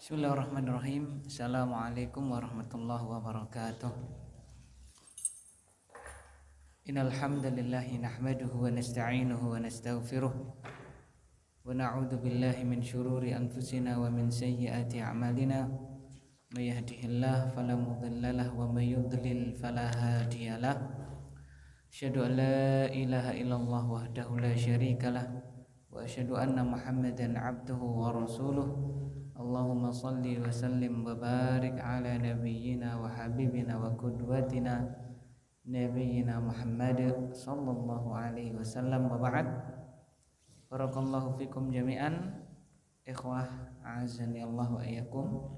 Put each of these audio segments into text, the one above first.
Bismillahirrahmanirrahim. Assalamualaikum warahmatullahi wabarakatuh. Innal hamdalillahi nahmaduhu wa nasta'inuhu wa nastaghfiruh wa na'udzu billahi min shururi anfusina wa min sayyiati a'malina. May yahdihillahu fala mudilla lahu wa may yudlil fala hadiyalah. Asyhadu an la ilaha illallah wahdahu la syarikalah wa asyhadu anna Muhammadan 'abduhu wa rasuluh. Allahumma salli wa sallim wa barik ala nabiyyina wa habibina wa qudwatina nabiyyina Muhammad sallallahu alaihi wasallam wa ba'd. Barakallahu fikum jami'an ikhwah a'azzani Allah wa iyyakum.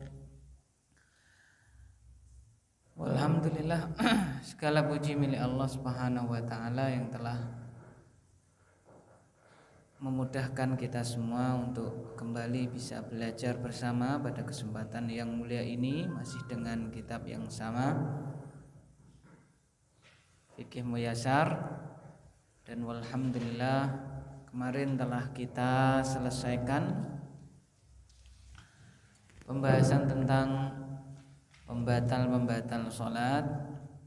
Walhamdulillah, segala puji milik Allah Subhanahu wa taala yang telah memudahkan kita semua untuk kembali bisa belajar bersama pada kesempatan yang mulia ini, masih dengan kitab yang sama, Fiqh Muyassar. Dan walhamdulillah kemarin telah kita selesaikan pembahasan tentang pembatal sholat.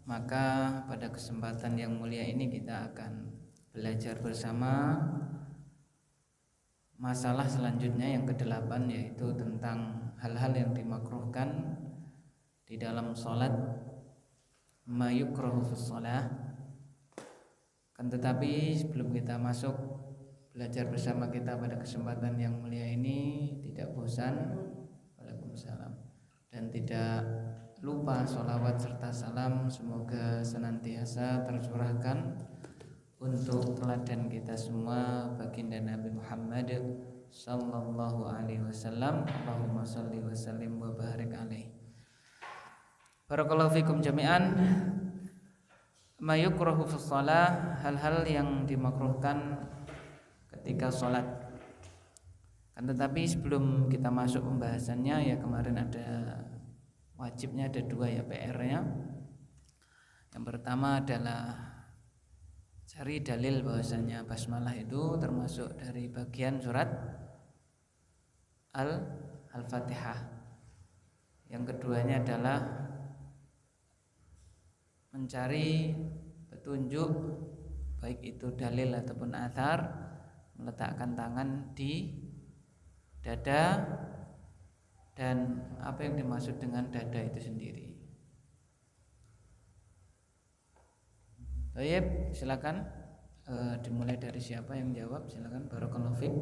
Maka pada kesempatan yang mulia ini kita akan belajar bersama masalah selanjutnya yang ke-8, yaitu tentang hal-hal yang dimakruhkan di dalam sholat, ma yukrahu fis shalah. Kan tetapi sebelum kita masuk belajar bersama kita pada kesempatan yang mulia ini, tidak bosan, waalaikumsalam, dan tidak lupa sholawat serta salam semoga senantiasa tercurahkan untuk teladan kita semua, baginda Nabi Muhammad sallallahu alaihi wasallam. Allahumma shalli wa sallim wa barik alaihi. Barakallahu fikum jami'an. Ma yukrahu fis shalah, hal-hal yang dimakruhkan ketika sholat. Kan tetapi sebelum kita masuk pembahasannya, ya kemarin ada wajibnya, ada dua ya PR-nya. Yang pertama adalah cari dalil bahwasanya basmalah itu termasuk dari bagian surat Al-Fatihah. Yang keduanya adalah mencari petunjuk, baik itu dalil ataupun athar, meletakkan tangan di dada, dan apa yang dimaksud dengan dada itu sendiri. Baik, silakan dimulai dari siapa yang jawab, silakan. Barakallahu fiik.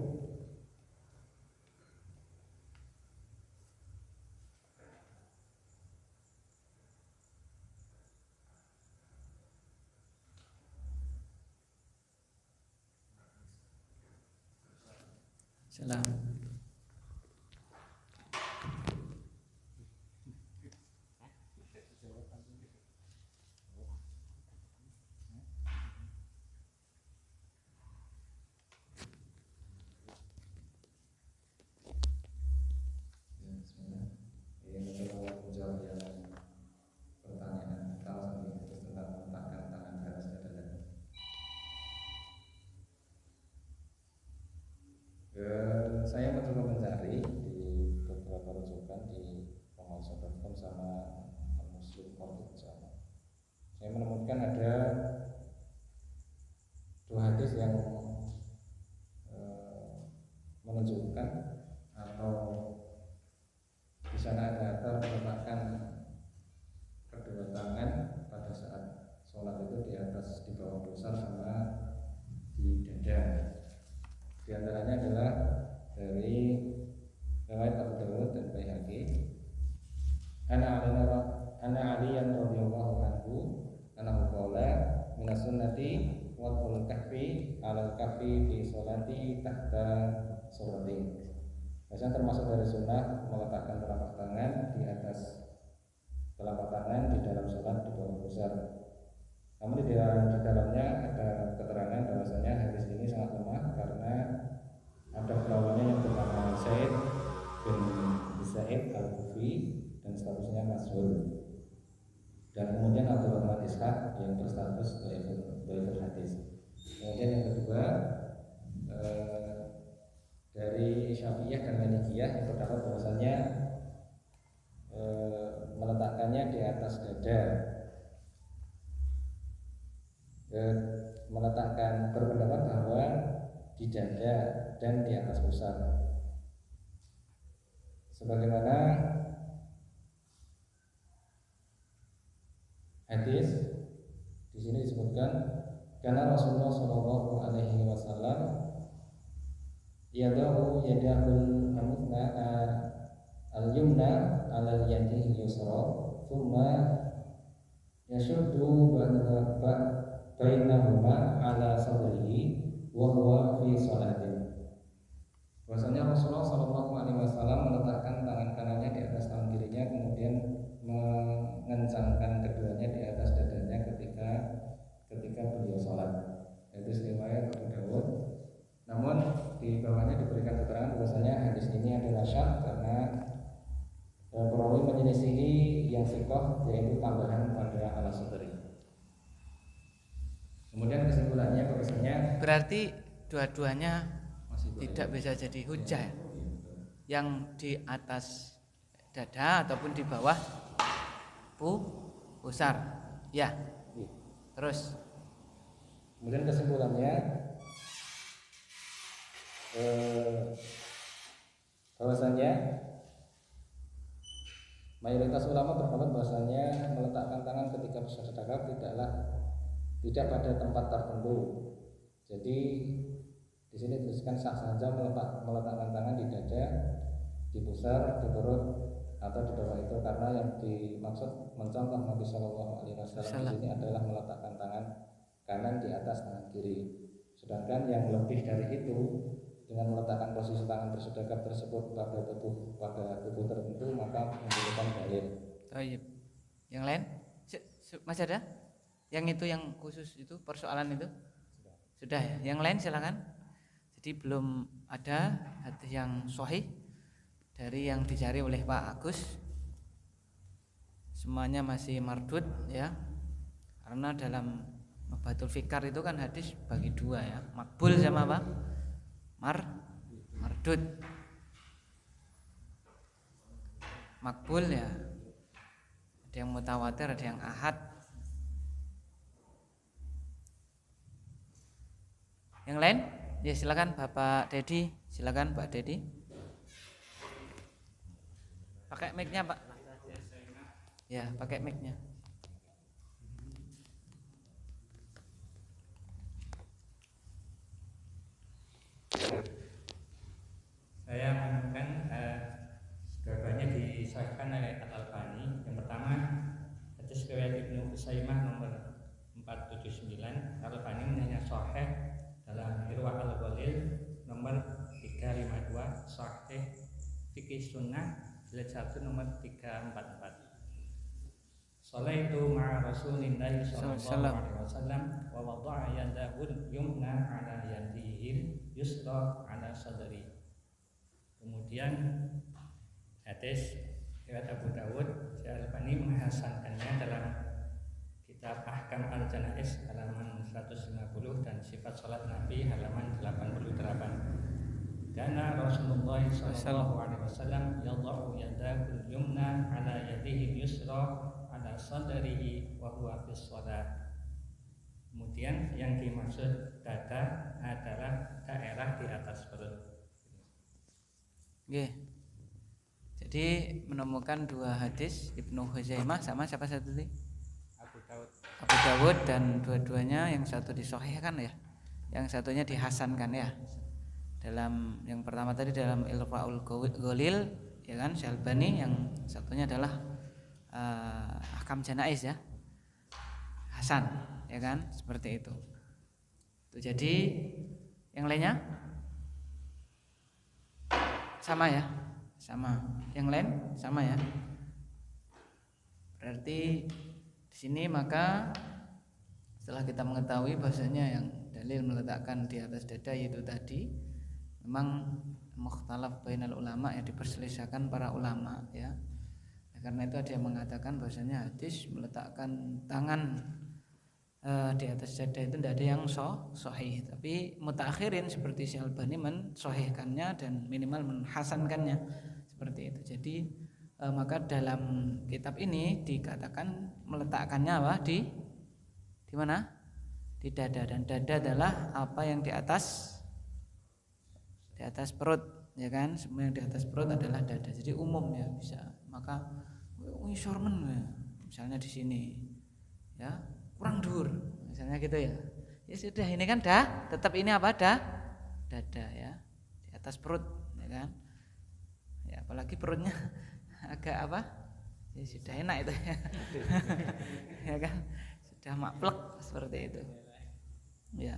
Salam. Saya mencoba mencari di beberapa rujukan di pengawal.com sama Muslim.com. Saya menemukan ada dua hadis yang menunjukkan atau di sana ada atar meletakkan kedua tangan pada saat sholat itu di atas, di bawah pusar sama di dada. Di antaranya adalah dari riwayat Abu Dawud dan Baihaqi, Ana Aliyan radhiyallahu anhu annahu qala minas sunnati wad'ul kahfi 'alal kahfi fi sholati tahta suratin. Biasanya termasuk dari sunnah meletakkan telapak tangan di atas telapak tangan di dalam sholat di bawah pusar. Namun di dalamnya ada keterangan bahwasanya hadis ini sangat lemah karena ada perawinya yang bernama Said bin Sa'id Al-Kufi dan statusnya masyhur. Dan kemudian Abdul Rahman Ishaq yang berstatus dhaiful hadis. Kemudian yang kedua dari Syafi'iyah dan Malikiyah yang terdapat bahwasanya meletakkannya di atas dada, meletakkan berpendapat bahwa di dada dan di atas pusar, sebagaimana hadis di sini disebutkan karena Rasulullah Shallallahu Alaihi Wasallam yadahu yadahul amutna al-yumna ala yadihi yusra thumma yashuddu bainahuma ala sadrihi wa huwa fi salatin. Bahwasanya Rasulullah Shallallahu Alaihi Wasallam meletakkan tangan kanannya di atas tangan kirinya, kemudian mengencangkan keduanya di atas dadanya ketika beliau sholat. Itu riwayat Abu Dawud. Namun di bawahnya diberikan keterangan bahwasanya hadis ini adalah syadz karena perawi menyelisihi yang sikoh, yaitu tambahan pada ala sadri. Kemudian kesimpulannya bahwasanya berarti dua-duanya tidak bisa jadi hujah. Yang di atas dada ataupun di bawah pusar. Ya. Terus kemudian kesimpulannya bahwasanya mayoritas ulama berpendapat bahwasanya meletakkan tangan ketika bersedekah tidak pada tempat tertentu. Jadi di sini dituliskan sah saja meletakkan tangan di dada, di pusar, di perut atau di bawah itu, karena yang dimaksud mencontoh Nabi Shallallahu Alaihi Wasallam di sini adalah meletakkan tangan kanan di atas tangan kiri. Sedangkan yang lebih dari itu dengan meletakkan posisi tangan bersedekap tersebut pada tubuh tertentu maka membutuhkan dalil. Baik. Yang lain? Masih ada? Yang itu yang khusus itu persoalan itu? Sudah ya. Yang lain silakan. Jadi belum ada hadis yang sahih dari yang dicari oleh Pak Agus. Semuanya masih mardud ya. Karena dalam Nubatul Fikar itu kan hadis bagi dua ya, makbul sama apa? Mardud. Makbul ya, ada yang mutawatir, ada yang ahad. Yang lain? Ya silakan Bapak Dedi, silakan Pak Dedi. Pakai mic-nya Pak. Ya, pakai mic-nya. Saya menemukan dua-duanya disahihkan oleh Al-Albani. Yang pertama hadis riwayat Ibnu Husaimah nomor 479, Al-Albani menanya sahih dalam Irwa Al-Ghalil nomor 352, sahih fikih sunnah jilid 1 nomor 344. Salaitu ma'a Rasulillahi sallallahu alaihi wasallam wa wada'a yadahu yumna ala yadihi yusra ala sadri. Kemudian hadis riwayat Abu Dawud, Al-Albani menghasankannya dalam kitab Ahkam Al-Janaiz halaman 150 dan Sifat Salat Nabi halaman 88. Karena Rasulullah sallallahu alaihi wasallam yadha'u yadahu yumna ala yadihi yusra ala sadrihi wa huwa fi shalah. Kemudian yang dimaksud dada adalah daerah di atas perut. Oke. Jadi menemukan dua hadis Ibnu Huzaimah sama siapa satu tadi? Abu Dawud dan dua-duanya yang satu disahihkan ya, yang satunya dihasankan ya. Dalam yang pertama tadi dalam Irwaul Ghalil ya kan, Syalbani, yang satunya adalah Ahkam Janaiz ya, hasan ya kan, seperti itu. Jadi yang lainnya sama ya, sama. Yang lain sama ya. Berarti di sini maka setelah kita mengetahui bahasanya yang dalil meletakkan di atas dada yaitu tadi memang mukhtalaf bainal ulama, yang diperselisihkan para ulama ya. Karena itu ada yang mengatakan bahasanya hadis meletakkan tangan di atas dada itu tidak ada yang sahih, tapi mutaakhirin seperti Syalbani mensahihkannya dan minimal menhasankannya seperti itu. Jadi maka dalam kitab ini dikatakan meletakkannya apa di mana? Di dada, dan dada adalah apa yang di atas perut, ya kan? Semua yang di atas perut adalah dada. Jadi umum ya bisa. Maka sormen ya, misalnya di sini ya kurang dur, misalnya gitu ya. Ya sudah, ini kan tetap ini apa dada ya, di atas perut, ya kan? Ya apalagi perutnya agak apa? Ya sudah enak itu ya. Ya kan? Sudah maklek seperti itu. Ya.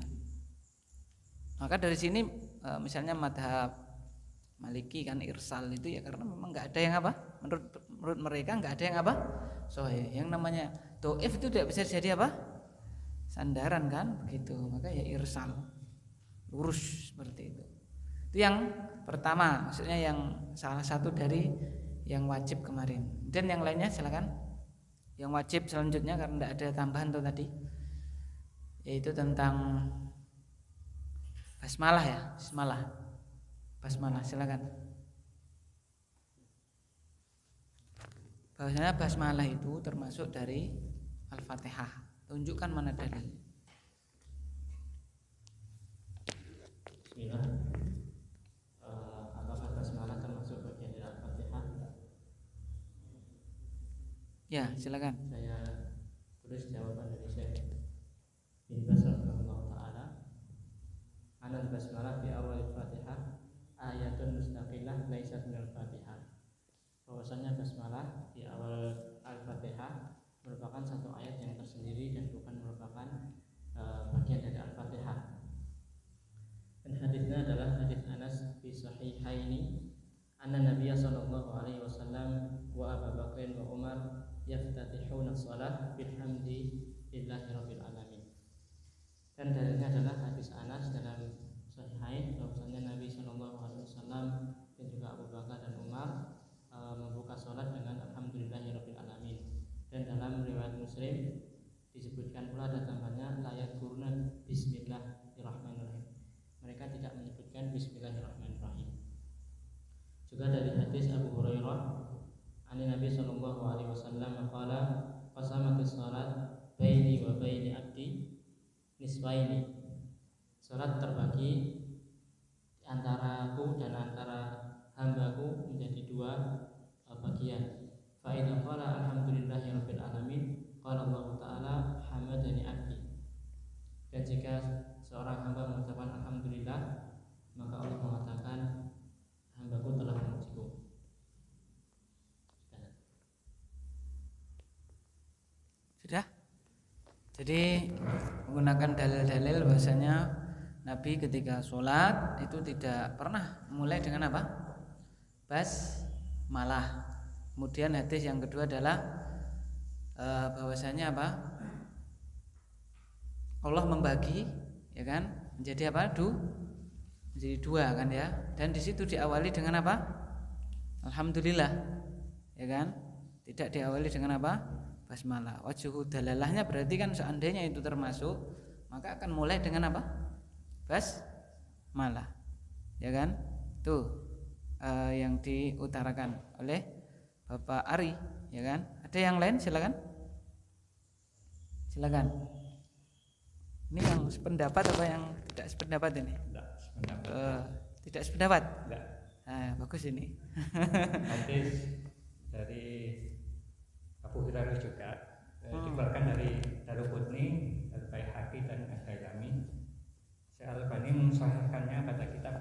Maka dari sini misalnya madhab Maliki kan irsal itu ya karena memang nggak ada yang apa, menurut mereka nggak ada yang apa sahih. Yang namanya dhaif itu tidak bisa jadi apa, sandaran kan begitu. Maka ya irsal, lurus seperti itu. Itu yang pertama, maksudnya yang salah satu dari yang wajib kemarin. Dan yang lainnya silakan. Yang wajib selanjutnya karena tidak ada tambahan tuh tadi, yaitu tentang basmalah ya, basmalah silakan. Bahwasanya basmalah itu termasuk dari Al-Fatihah. Tunjukkan mana dalilnya. Bismillah. Apakah basmalah termasuk bagian dari Al-Fatihah? Ya, silakan. Saya tulis jawaban dari Syekh bin Baz rahimahullah taala. Anal basmalah fi awal Al-Fatihah ayatun mustaqillah laisat minal Fatihah. Bahwasanya basmalah di awal Al-Fatihah merupakan satu ayat yang tersendiri dan bukan merupakan bagian dari Al-Fatihah. Dan hadisnya adalah hadis Anas fi sahihaini anna Nabiy sallallahu alaihi wasallam wa Abu Bakr wa Umar yaftatihuna shalah bilhamdi lillahi rabbil alamin. Dan dalilnya adalah hadis Anas dalam Sahihain bahwasanya Nabi sallallahu alaihi wasallam dan juga Abu Bakar dan Umar membuka salat dengan alhamdulillahi rabbil alamin. Dan dalam riwayat Muslim disebutkan pula ada tambahnya la yadkuruna bismillahirrahmanirrahim. Mereka tidak menyebutkan bismillahirrahmanirrahim. Juga dari hadis Abu Hurairah ani Nabi sallallahu alaihi wasallam qala qasamatis salat baini wa baini abdi nisfaini. Salat terbagi antara aku dan antara hambaku menjadi dua bagian. Fa idza qala alhamdulillahi rabbil alamin qala Allah taala hamadani abdi. Dan jika seorang hamba mengucapkan alhamdulillah, maka Allah mengatakan hambaku telah memujiku. Sudah? Jadi menggunakan dalil-dalil bahwasanya Nabi ketika sholat itu tidak pernah mulai dengan apa? Basmalah. Kemudian hadis yang kedua adalah bahwasanya apa? Allah membagi, ya kan, menjadi apa? Menjadi dua kan ya. Dan di situ diawali dengan apa? Alhamdulillah, ya kan? Tidak diawali dengan apa? Basmalah. Wajhu dalalahnya berarti kan seandainya itu termasuk, maka akan mulai dengan apa? Basmalah, ya kan? Tuh yang diutarakan oleh Bapak Ari, ya kan? Ada yang lain silakan. Silakan. Ini yang sependapat apa yang tidak sependapat ini? Tidak sependapat. Tidak sependapat. Tidak. Bagus ini. Hadis dari Abu Hurairah juga dikeluarkan dari Daruqutni, dari Baihaqi dan Ad-Dailami. Syekh Al-Albani mensahihkannya pada kitab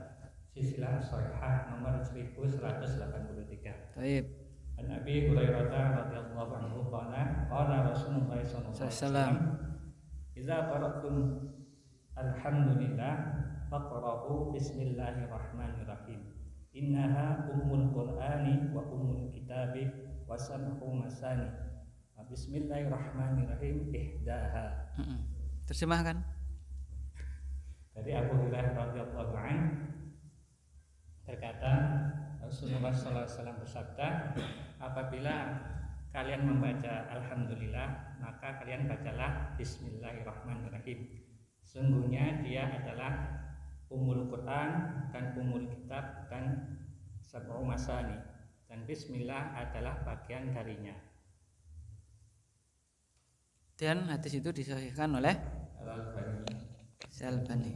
Silsilah Shahihah nomor 1183. Baik. An Abi Hurairah radhiyallahu anhu qala Rasulullah sallallahu alaihi wasallam idza qara'tum alhamdulillah faqra'u bismillahirrahmanirrahim. Innaha ummul Qur'ani wa ummul kitabi wa sab'u masani. Bismillahirrahmanirrahim ihdaha. Terjemahkan. Dari Abu Hurairah radhiyallahu anhu berkata, Rasulullah sallallahu alaihi wasallam bersabda, apabila kalian membaca alhamdulillah, maka kalian bacalah bismillahirrahmanirrahim. Sungguhnya dia adalah ummul Quran dan ummul kitab dan sab'u masani, dan bismillah adalah bagian darinya. Dan hadis itu disahihkan oleh Al-Albani. Al-Albani.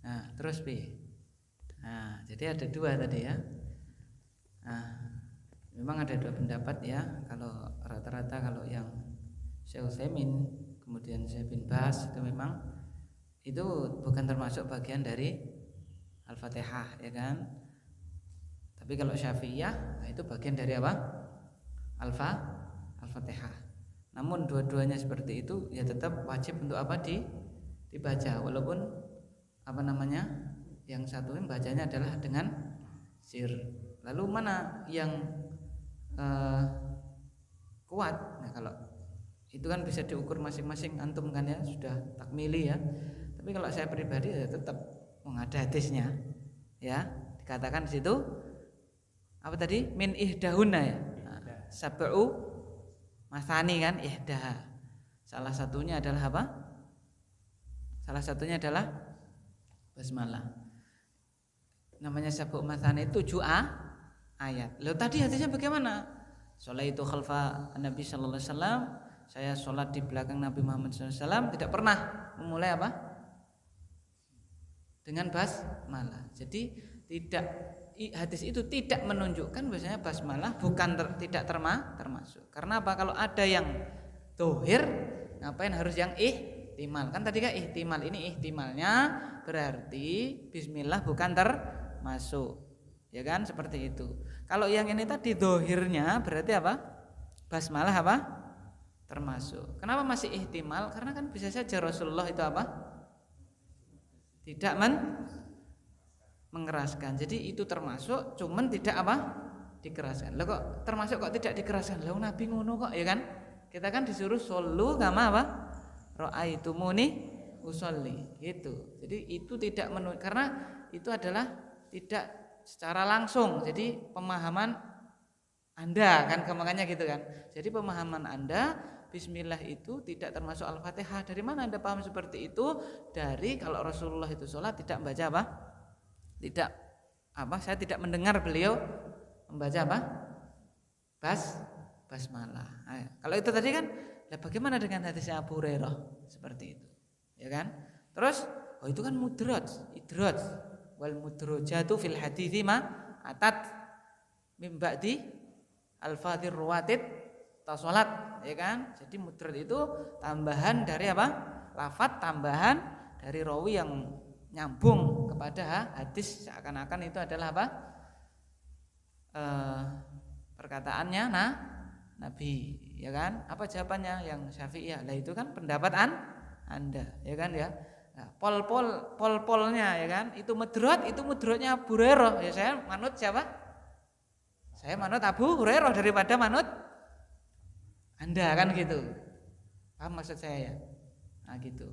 Nah, terus B. Nah, jadi ada dua tadi ya. Nah, memang ada dua pendapat ya. Kalau rata-rata kalau yang Syekh Utsaimin kemudian Syekh bin Baz itu memang itu bukan termasuk bagian dari Al-Fatihah, ya kan? Tapi kalau Syafi'iyah, nah itu bagian dari apa? Al-Fatihah. Namun dua-duanya seperti itu ya tetap wajib untuk apa dibaca, walaupun apa namanya yang satu bacanya adalah dengan sir. Lalu mana yang kuat? Nah kalau itu kan bisa diukur masing-masing antum kan ya, sudah takmili ya. Tapi kalau saya pribadi ya tetap mengada hadisnya ya, dikatakan di situ apa tadi, min ihdahuna ya, sab'u masani kan, ihdah. Salah satunya adalah apa? Salah satunya adalah basmalah. Namanya sab'u masani itu 7 ayat. Lalu tadi hadisnya bagaimana? Sholaitu khalfa Nabi sallallahu alaihi wasallam, saya sholat di belakang Nabi Muhammad sallallahu alaihi wasallam, tidak pernah memulai apa? Dengan basmalah. Jadi tidak, hadis itu tidak menunjukkan bahwasanya basmalah bukan tidak termasuk. Karena apa? Kalau ada yang dohir, ngapain harus yang ihtimal? Kan tadi kan ihtimal, ini ihtimalnya berarti bismillah bukan termasuk, ya kan? Seperti itu. Kalau yang ini tadi dohirnya berarti apa? Basmalah apa? Termasuk. Kenapa masih ihtimal? Karena kan bisa saja Rasulullah itu apa? Tidak mengeraskan. Jadi itu termasuk, cuman tidak apa? Dikeraskan. Lah kok termasuk kok tidak dikeraskan? Lah Nabi ngono kok, ya kan? Kita kan disuruh shollu kama apa? Ra'aitumuni usolli. Gitu. Jadi itu tidak karena itu adalah tidak secara langsung. Jadi pemahaman Anda kan, makanya gitu kan. Jadi pemahaman Anda bismillah itu tidak termasuk Al-Fatihah. Dari mana Anda paham seperti itu? Dari kalau Rasulullah itu sholat tidak membaca apa? Tidak apa? Saya tidak mendengar beliau membaca apa? Basmalah. Nah, kalau itu tadi kan, nah bagaimana dengan hadisnya Abu Hurairah seperti itu? Ya kan? Terus, oh itu kan idraj. Wal mudrajatu fil hadithi ma atat mim ba'di al-fadhir ruwatid salat, ya kan? Jadi mudrad itu tambahan dari apa? Lafadz tambahan dari rawi yang nyambung kepada hadis, seakan-akan itu adalah apa? Perkataannya Nabi, ya kan? Apa jawabannya yang Syafi'iyah? Lah itu kan pendapat Anda, ya kan ya? Nah, pol-polnya ya kan? Itu mudradnya Abu Hurairah. Ya saya manut siapa? Saya manut Abu Hurairah daripada manut Anda kan gitu. Paham maksud saya ya? Nah gitu.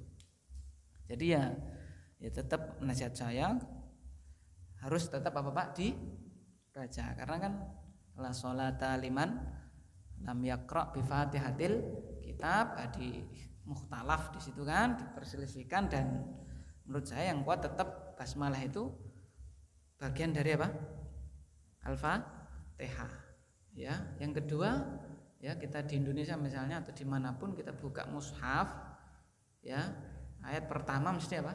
Jadi ya tetap nasihat saya harus tetap apa Pak dibaca, karena kan la sholata liman lam yaqra bi Fatihatil kitab, di mukhtalaf di situ kan, diperselisihkan, dan menurut saya yang kuat tetap basmalah itu bagian dari apa? Al-Fatihah. Ya, yang kedua ya, kita di Indonesia misalnya atau dimanapun kita buka mushaf ya, ayat pertama mesti apa?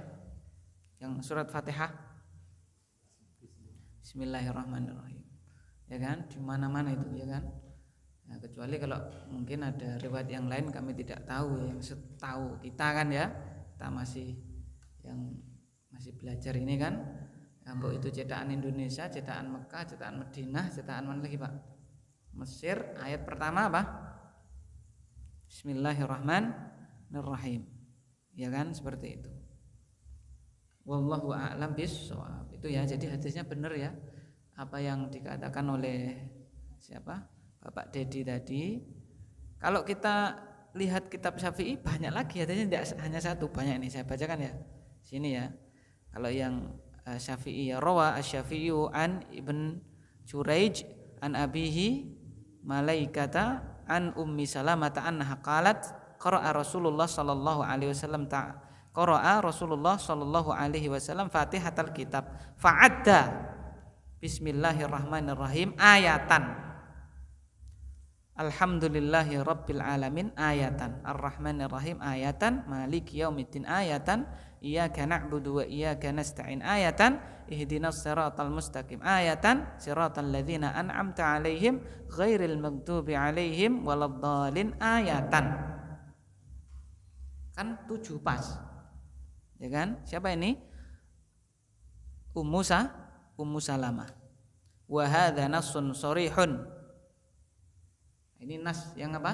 Yang surat Fatihah, Bismillahirrahmanirrahim, ya kan? Di mana-mana itu, ya kan? Nah, kecuali kalau mungkin ada riwayat yang lain kami tidak tahu, yang setahu kita kan ya, kita masih belajar ini kan, ambok itu cetakan Indonesia, cetakan Mekah, cetakan Madinah, cetakan mana lagi Pak? Mesir. Ayat pertama apa? Bismillahirrahmanirrahim, ya kan? Seperti itu. Wallahu a'lam bissawab. Itu ya, jadi hadisnya benar ya, apa yang dikatakan oleh siapa? Bapak Dedi tadi. Kalau kita lihat kitab Syafi'i banyak lagi hadisnya, tidak hanya satu, banyak. Ini saya bacakan ya sini ya. Kalau yang Syafi'i ya, rawa asy-Syafi'i an Ibn Juraij an abihi malaikata an ummi salamata annaha qalat qara'a Rasulullah sallallahu alaihi wasallam qara'a Rasulullah sallallahu alaihi wasallam Fatihatal kitab fa'adda Bismillahirrahmanirrahim ayatan. Alhamdulillahi rabbil alamin ayatan. Ar-Rahmanir-Rahim ayatan. Maliki yaumiddin ayatan. Iyyaka na'budu wa iyyaka nasta'in ayatan. Ihdinas siratal mustaqim ayatan. Siratal ladzina an'amta 'alaihim ghairil maghdubi 'alaihim waladdallin ayatan. Kan 7 pas. Ya kan? Siapa ini? Ummu Salamah. Wa hadza nassun sharihun. Ini nas yang apa?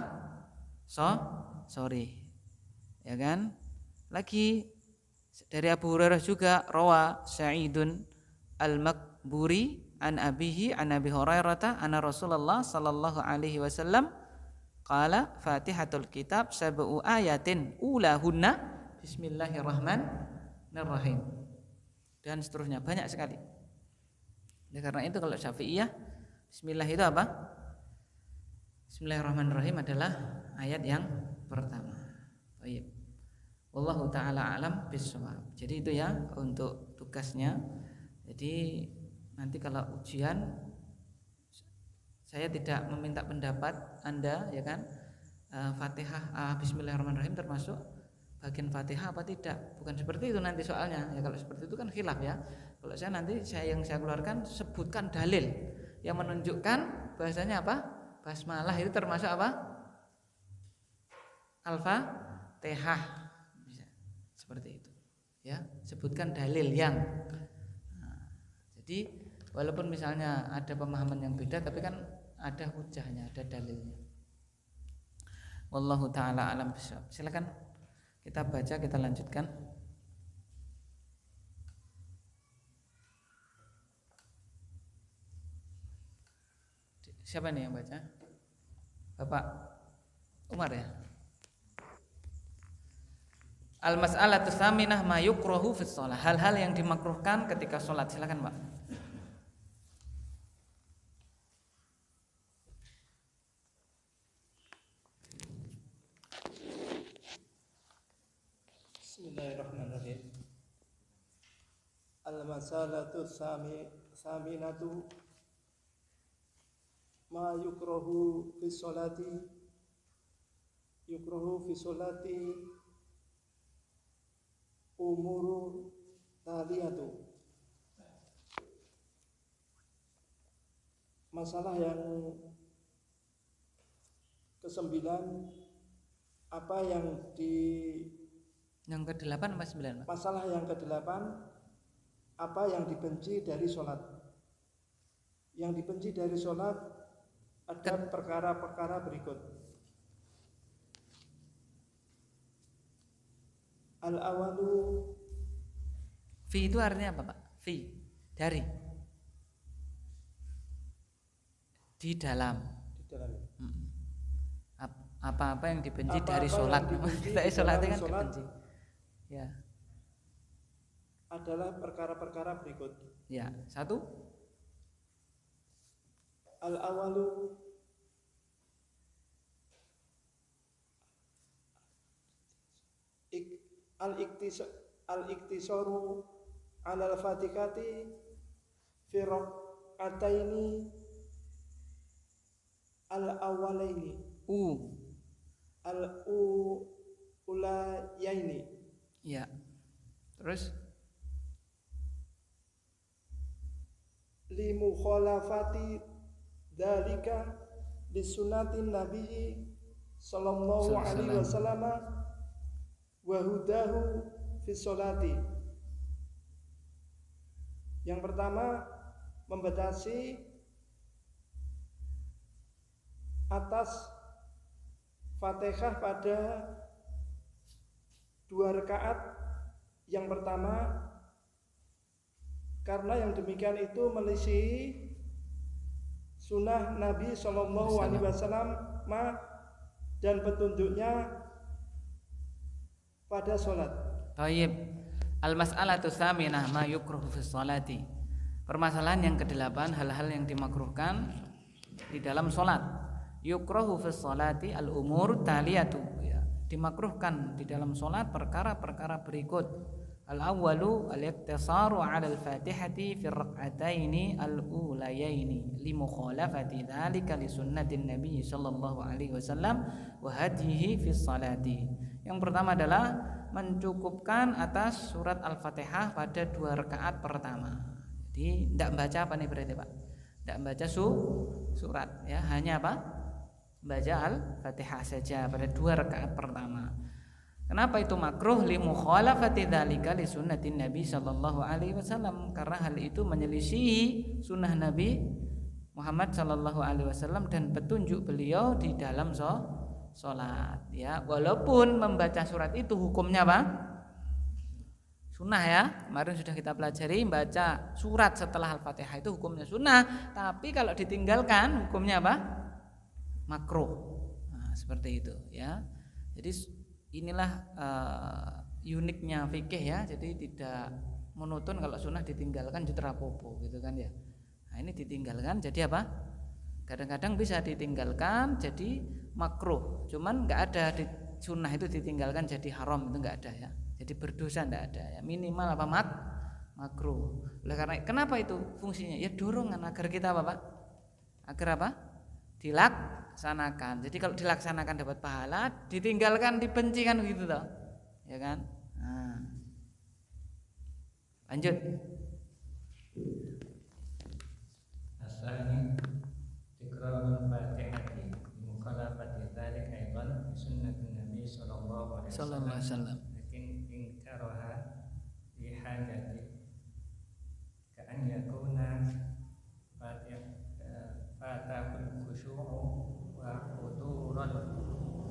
Sorry. Ya kan? Lagi dari Abu Hurairah juga rawa Sa'idun Al-Makburi an abihi an Abi Hurairah anna Rasulullah sallallahu alaihi wasallam qala Fatihatul kitab sab'u ayatin ulahunna bismillahirrahmanirrahim. Dan seterusnya banyak sekali. Nah, karena itu kalau Syafi'iyah bismillah itu apa? Bismillahirrahmanirrahim adalah ayat yang pertama. Baik. Wallahu taala alam bissawab. Jadi itu ya untuk tugasnya. Jadi nanti kalau ujian saya tidak meminta pendapat Anda ya kan. Fatihah bismillahirrahmanirrahim termasuk bagian Fatihah apa tidak? Bukan seperti itu nanti soalnya. Ya kalau seperti itu kan khilaf ya. Kalau yang saya keluarkan sebutkan dalil yang menunjukkan bahasanya apa? Basmalah itu termasuk apa? Al-Fatihah. Bisa seperti itu. Ya, sebutkan dalil yang. Jadi walaupun misalnya ada pemahaman yang beda tapi kan ada hujahnya, ada dalilnya. Wallahu taala alam bishawab. Silakan kita baca, kita lanjutkan. Siapa nih yang baca? Bapak Umar ya. Al-mas'alatu tsaminah ma yukrahu fi shalah. Hal-hal yang dimakruhkan ketika salat. Silakan, Pak. Bismillahirrahmanirrahim. Al-mas'alatu tsaminatu ma yukrahu fi sholati umuru taliyatu. Masalah yang ke-9 apa yang ke-8 apa 9, Pak? Masalah yang ke-8 apa yang dibenci dari sholat. Yang dibenci dari sholat ada perkara-perkara berikut. Al-awalu, fi itu artinya apa, Pak? Fi dari di dalam. Apa-apa yang dibenci dari sholat. Kita sholatnya kan dibenci. Ya. Adalah perkara-perkara berikut. Ya, 1. Al-awalu al-iktisaru ala al-fatihati fi rak'ataini al-awwalaini al-ulayaini. Ya. Terus li mukhalafati dalika li sunnatin nabiyyi sallallahu alaihi wasallam wa hudahu fi sholati. Yang pertama, membatasi atas Fatihah pada 2 rakaat yang pertama, karena yang demikian itu menyelisihi sunnah Nabi Sallallahu Alaihi Wasallam dan petunjuknya pada sholat. Tayyib. Al-mas'alatu tsaminah ma yukruhu fi sholati. Permasalahan yang ke-8, hal-hal yang dimakruhkan di dalam sholat. Yukruhu fi sholati al-umur taliyatu. Ya, dimakruhkan di dalam sholat perkara-perkara berikut. Al-awwalu al-iqtisaru 'ala al-Fatihati fi ar-rak'ataini al-ulayaini li mukhalafati dzalika li sunnatin Nabi sallallahu alaihi wasallam wa hadihi fi salati. Yang pertama adalah mencukupkan atas surat Al-Fatihah pada 2 rakaat pertama. Jadi tidak baca apa nih berarti Pak? Tidak baca surat ya, hanya apa? Baca Al-Fatihah saja pada 2 rakaat pertama. Kenapa itu makruh? Li mukhalafati dzalika li sunnatin Nabi sallallahu alaihi wasallam, karena hal itu menyelisihi sunnah Nabi Muhammad sallallahu alaihi wasallam dan petunjuk beliau di dalam salat ya. Walaupun membaca surat itu hukumnya apa? Sunnah ya. Kemarin sudah kita pelajari baca surat setelah Al-Fatihah itu hukumnya sunnah, tapi kalau ditinggalkan hukumnya apa? Makruh. Nah, seperti itu ya. Jadi inilah uniknya fikih ya. Jadi tidak monoton, kalau sunnah ditinggalkan justru rapopo gitu kan ya. Nah, ini ditinggalkan jadi apa? Kadang-kadang bisa ditinggalkan jadi makruh. Cuman nggak ada di sunnah itu ditinggalkan jadi haram, itu nggak ada ya. Jadi berdosa nggak ada ya. Minimal apa? Makruh. Oleh karena kenapa itu fungsinya? Ya dorongan agar kita apa Pak? Agar apa? Dilaksanakan. Jadi kalau dilaksanakan dapat pahala, ditinggalkan dibenci kan begitu toh. Ya kan? Nah. Lanjut. Asani tikrarul Fatihati mukhalafati dzalika aidan sunnatin Nabi sallallahu alaihi wasallam. Lakin in karaha li hajati ka an yakuna fatahul khusyu'u wa hudurul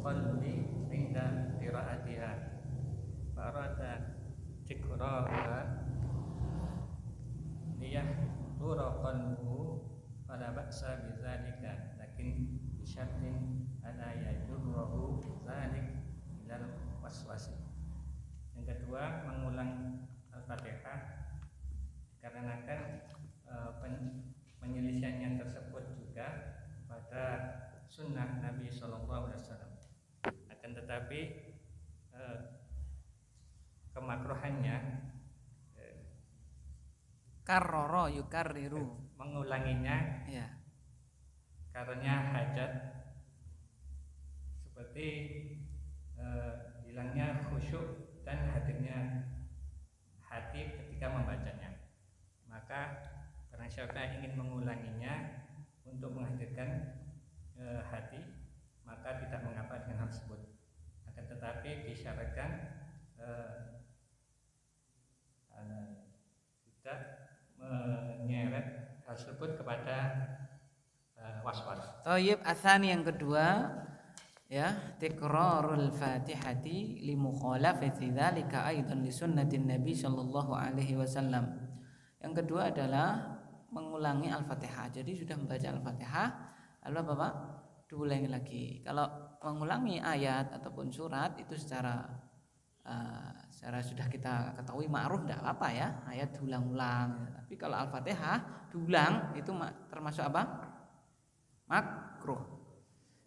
qalbi inda qiraatiha farada tikrarha liyahdura qalbuhu fala ba'sa bidzalika lakin bisyartin ala yajurruhu dzalik ilal waswasi. Yang kedua, mengulang Al-Fatihah karena penyelisihannya tersebut juga pada sunnah Nabi Sallallahu Alaihi Wasallam. Akan tetapi kemakruhannya Karroro yukarriru, mengulanginya ya. Karena hajat, seperti hilangnya khusyuk dan hadirnya hati ketika membacanya. Maka barang siapa ingin mengulanginya untuk menghadirkan hati, maka tidak mengapa dengan hal tersebut. Akan tetapi disyaratkan tidak menyeret hal tersebut kepada was-was. Thayyib, atsani yang kedua ya, tikrarul Fatihati li mukhalafati dzalika aidan li sunnatin Nabi sallallahu alaihi wasallam. Yang kedua adalah mengulangi Al-Fatihah. Jadi sudah membaca Al-Fatihah lalu apa Pak? Diulangi lagi. Kalau mengulangi ayat ataupun surat itu secara sudah kita ketahui ma'ruf tidak apa-apa ya, ayat diulang-ulang. Tapi kalau Al-Fatihah diulang itu termasuk apa? Makruh.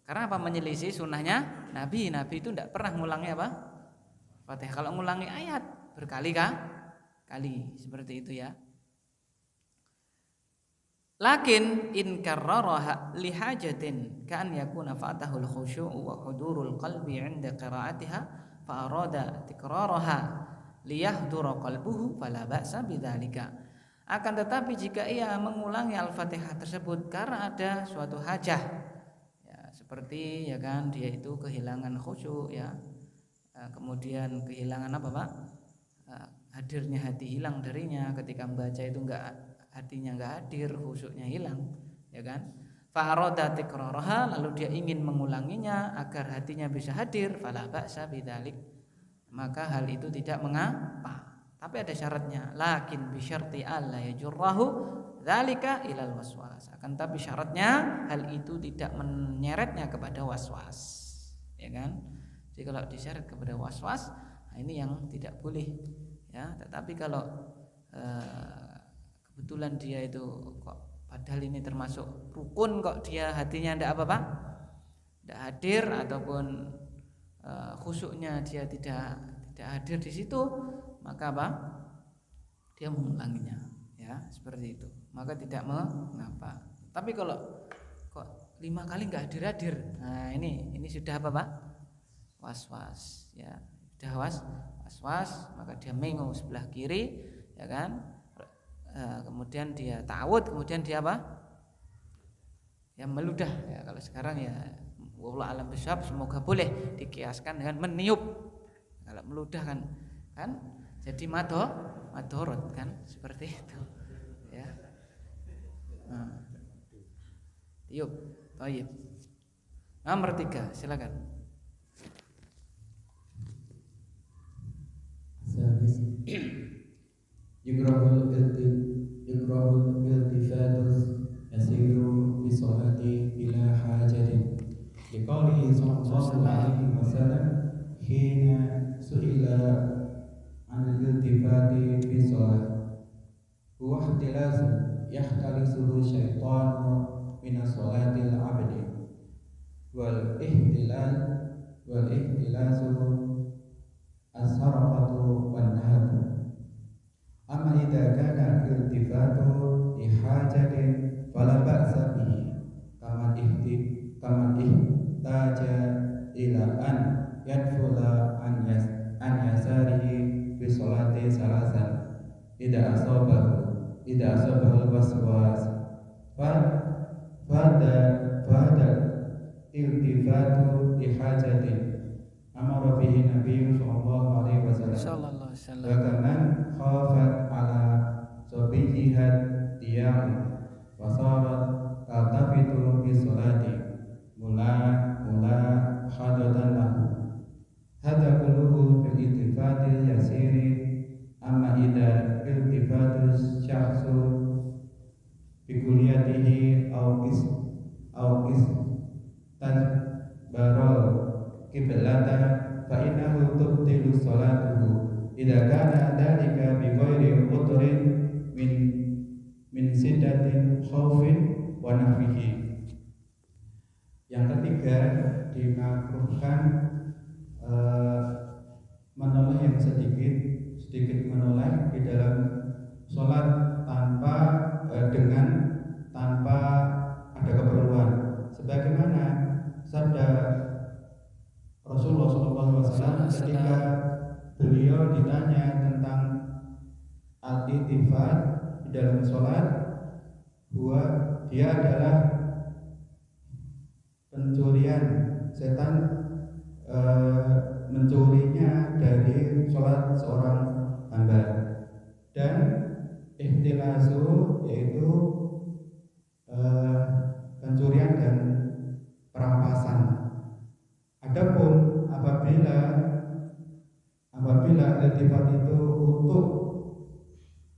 Karena apa? Menyelisih sunnahnya Nabi. Nabi itu tidak pernah ngulangi apa? Fatihah. Kalau ngulangi ayat berkali-kali seperti itu ya. Lakin in karraraha li hajatin kan yakuna fatahul khusyu'u wa hudurul qalbi 'inda qira'atiha fa arada tikraraha liyahdura qalbuhu fala ba'sa bidzalika. Akan tetapi jika ia mengulangi Al-Fatihah tersebut karena ada suatu hajah ya, seperti ya kan dia itu kehilangan khusyuk ya, kemudian kehilangan apa Pak? Hadirnya hati hilang darinya ketika membaca itu hatinya enggak hadir, khusyuknya hilang ya kan. Fa arada tikraraha, lalu dia ingin mengulanginya agar hatinya bisa hadir, fala ba'sa bidzalik, maka hal itu tidak mengapa. Tapi ada syaratnya, lakin bi syarti alla yajurrahu dzalika ilal waswas. Akan tapi syaratnya hal itu tidak menyeretnya kepada waswas. Ya kan? Jadi kalau diseret kepada waswas, nah ini yang tidak boleh ya. Tetapi kalau kebetulan dia itu kok padahal ini termasuk rukun kok dia hatinya tidak apa-apa, tidak hadir ataupun khusyuknya dia tidak hadir di situ, maka apa? Dia mengulanginya, ya seperti itu. Maka tidak mengapa. Tapi kalau kok 5 kali nggak hadir, nah ini sudah apa Pak? Was-was, ya sudah was-was, maka dia mengu sebelah kiri, ya kan? Kemudian dia ta'awud, kemudian dia apa? Ya meludah, ya kalau sekarang ya wallahu alam bishawab, semoga boleh dikiaskan dengan meniup. Kalau meludah kan jadi madorot kan, seperti itu, ya. Tiup, baik. Nomor 3, silakan. Yukrahul iltifatus yasiru bisolati bila hajatin liqaulihi sallallahu alaihi wasallam hina su'ila anil iltifati bisolat huwa ihtilasun yahtalisuhu syaitanu minas solatil abdi wal ihtilasu as-sarqatu wan nahbu. Amma idza kana iltifatu li hajatin fala ba'sa bihi kama ihtaja ila an yadfula an yasarihi fi sholati salasan idza asabahu al-waswas fada iltifatu li hajatin amara bihi Nabi sallallahu alaihi wasallam wa kaman khafat ala sabihihat diyam wa sarat taltafitu bi sholati mula hadatan lahu hadza kulluhu fil iltifati yasiri amma idza iltifatu syakhsu bi kulliyatihi au tadbarul qiblata fa innahu tubtilu sholatuhu idza kana dzalika bi ghairi udhrin min siddatin khaufin wa nahwihi. Yang ketiga, dimakruhkan menoleh yang sedikit menoleh di dalam sholat tanpa ada keperluan, sebagaimana sabda Rasulullah SAW ketika beliau ditanya tentang al-iltifat di dalam sholat, bahwa dia adalah pencurian setan, mencurinya dari sholat seorang hamba, dan ihtilasu yaitu pencurian dan perampasan. Adapun apabila iltifat itu untuk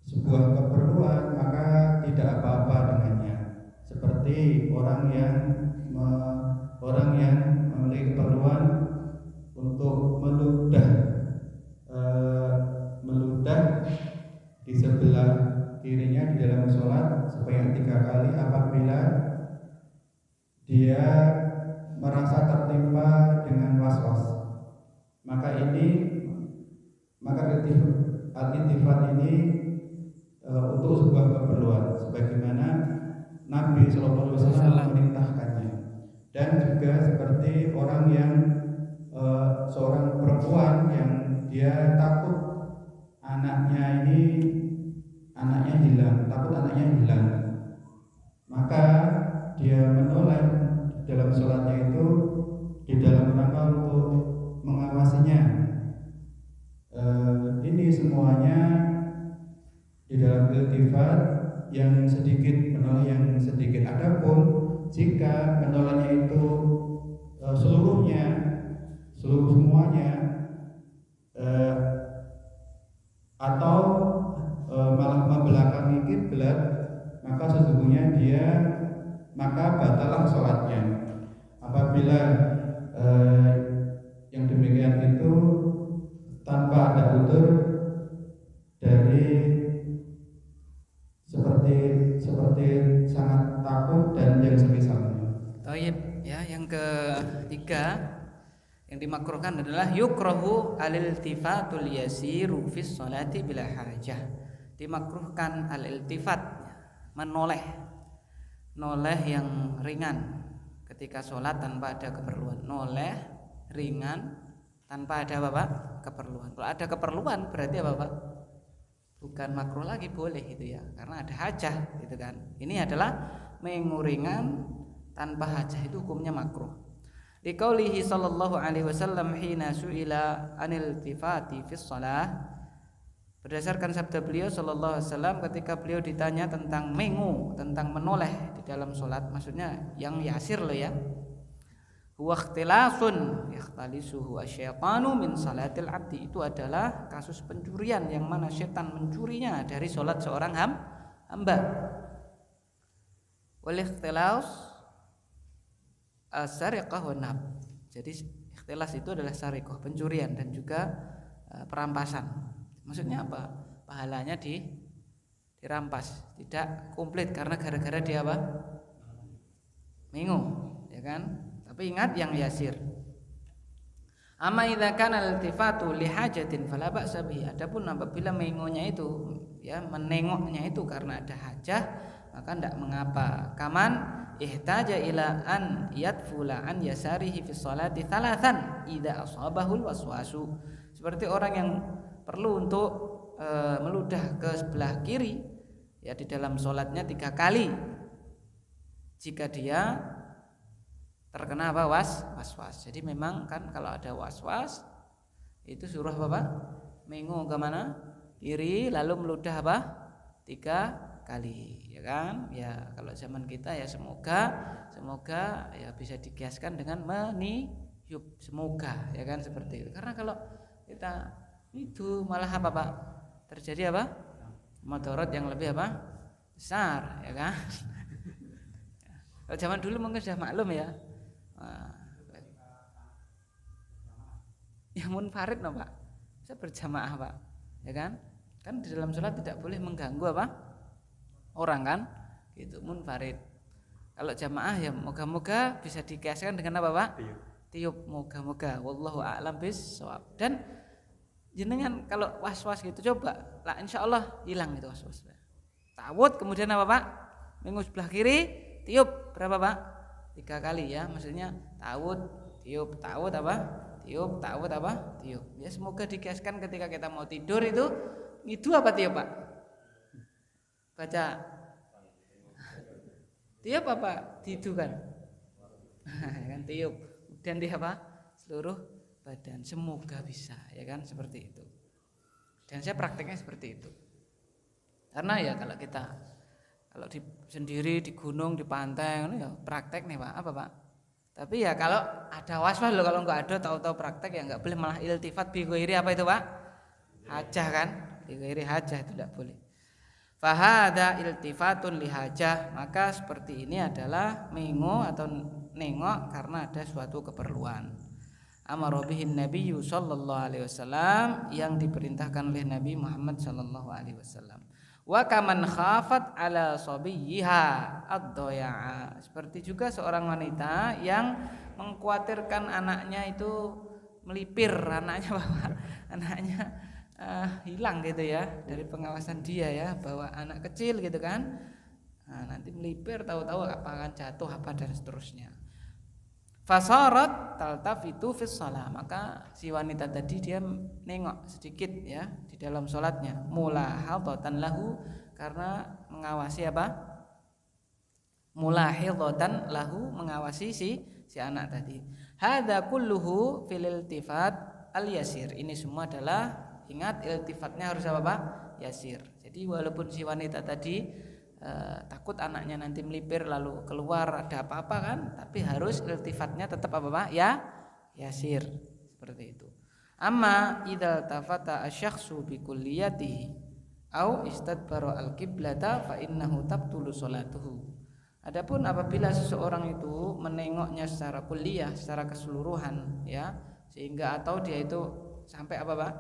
sebuah keperluan, maka tidak apa-apa dengannya. Seperti orang yang memiliki keperluan untuk meludah di sebelah kirinya di dalam sholat sebanyak 3 kali apabila dia merasa tertimpa dengan was-was, maka al-iltifat ini untuk sebuah keperluan, sebagaimana Nabi SAW memerintahkannya. Dan juga seperti orang yang seorang perempuan yang dia takut anaknya hilang, maka dia menoleh dalam sholatnya itu di dalam rangka untuk mengawasinya. Ini semuanya di dalam iltifat yang sedikit, menoleh yang sedikit. Adapun jika menolehnya itu semuanya atau malah membelakangi kiblat, maka sesungguhnya maka batalah sholatnya. Apabila yang demikian itu tanpa ada udzur dari seperti sangat takut dan yang semisalnya. Taib, ya, yang ketiga Yang dimakruhkan adalah yukrahu al-iltifatul yasiru fis sholati bila hajah. Dimakruhkan al-iltifat, menoleh yang ringan ketika sholat tanpa ada keperluan. Noleh ringan tanpa ada apa? Keperluan. Kalau ada keperluan berarti apa, Pak? Bukan makruh lagi, boleh itu ya, karena ada hajah gitu kan. Ini adalah menguringan tanpa hajah, itu hukumnya makruh. Liqaulihi sallallahu alaihi wasallam hina su'ila anil tifati fis shalah, berdasarkan sabda beliau sallallahu alaihi wasallam ketika beliau ditanya tentang mengu, tentang menoleh di dalam salat, maksudnya yang yasir loh ya. Huwa ikhtilasun yakhtalisuhu asyaitanu min salatil abdi, itu adalah kasus pencurian yang mana setan mencurinya dari salat seorang hamba. Wal ikhtilas as-sariqah wan nahb. Jadi ikhtilas itu adalah sariqah, pencurian dan juga perampasan. Maksudnya apa? Pahalanya dirampas, tidak komplit karena gara-gara dia apa? Mengu, ya kan? Tapi ingat yang yasir. Amma idza kana al-iltifatu li hajatin fala ba'sa bihi. Adapun apabila mengonya itu ya menengoknya itu karena ada hajah, maka tidak mengapa. Kaman ihtaja ila an yadfula an yasarihi fi sholati thalathan idza asabahul waswasu. Seperti orang yang perlu untuk meludah ke sebelah kiri ya di dalam sholatnya 3 kali. Jika dia terkena apa? Was-was. Jadi memang kan kalau ada was-was itu suruh apa? Mengu ke mana? Kiri, lalu meludah apa? 3 kali, ya kan? Ya kalau zaman kita ya semoga ya bisa dikiaskan dengan meniyub, semoga ya kan seperti itu. Karena kalau kita itu malah apa, Pak? Terjadi apa? Mudarat yang lebih apa? Besar, ya kan? Kalau zaman dulu mungkin sudah maklum ya. Ya munfarid no, Pak. Bisa berjamaah, Pak. Ya kan? Kan di dalam sholat tidak boleh mengganggu apa? Orang kan? Gitu, munfarid. Kalau jamaah ya moga-moga bisa dikiaskan dengan apa, Pak? Tiup, moga-moga. Wallahu a'lam bis-shawab. Dan jenengan kalau was-was gitu coba, lah insyaallah hilang itu was-was. Tawud kemudian apa, Pak? Minggu sebelah kiri, tiup berapa, Pak? 3 kali ya, maksudnya tawud, tiup, tawud apa? Tiup, tawud apa? Tiup. Ya semoga dikiaskan ketika kita mau tidur itu apa tiup, Pak? Baca tiup apa? Didukan. Kan tiup. Dan di apa? Seluruh badan. Semoga bisa, ya kan seperti itu. Dan saya prakteknya seperti itu. Karena ya kalau di sendiri di gunung di pantai ya praktek nih, Pak. Apa, Pak? Tapi ya kalau ada was-was loh, kalau enggak ada tahu-tahu praktek ya enggak boleh malah iltifat bi ghairi apa itu, Pak? Hajah kan? Bi ghairi hajah itu tidak boleh. Fa hadza iltifatun li hajah, maka seperti ini adalah mengo atau nengok karena ada suatu keperluan. Amara bihin nabiyyu sallallahu alaihi wasallam, yang diperintahkan oleh Nabi Muhammad sallallahu alaihi wasallam. Wa kaman khafat ala sabiyha ad-dhaya'a, seperti juga seorang wanita yang mengkhawatirkan anaknya itu melipir, anaknya hilang gitu ya dari pengawasan dia ya, bawa anak kecil gitu kan, nanti melipir tahu-tahu apa akan jatuh apa dan seterusnya. Fasarat taltafitu fis shalah, maka si wanita tadi dia nengok sedikit ya di dalam sholatnya, mulahadatan lahu, karena mengawasi apa? Mulahidatan lahu, mengawasi si anak tadi. Hadza kulluhu fil iltifat al yasir, ini semua adalah, ingat iltifatnya harus apa, Pak? Yasir. Jadi walaupun si wanita tadi takut anaknya nanti melipir lalu keluar ada apa-apa kan, tapi harus iltifatnya tetap apa, Pak? Ya yasir, seperti itu. Amma idzal tafata asyakhsu bi kulliyatihi au istadbara al-qiblata fa innahu tabtulu sholatuhu. Adapun apabila seseorang itu menengoknya secara kulliyah, secara keseluruhan ya, sehingga atau dia itu sampai apa, Pak?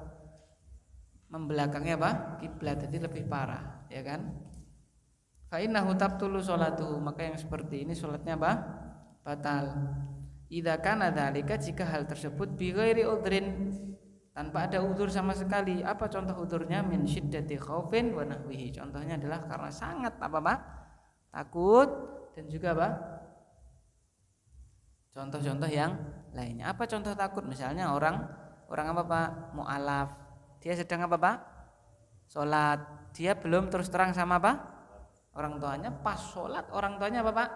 Membelakangnya apa? Kiblat, jadi lebih parah, ya kan? Fa innahu tabtulu sholatuhu, maka yang seperti ini sholatnya apa? Batal. idza kana dzalika, jika hal tersebut bi ghairi udhrin, tanpa ada udzur sama sekali. Apa contoh udzurnya? Min syiddati khaufin wa nahwihi, contohnya adalah karena sangat apa Pak? Takut, dan juga apa? Contoh-contoh yang lainnya. Apa contoh takut? Misalnya orang apa Pak? Mu'alaf. Dia sedang apa Pak? Sholat. Dia belum terus terang sama apa? Orang tuanya. Pas sholat orang tuanya apa Pak?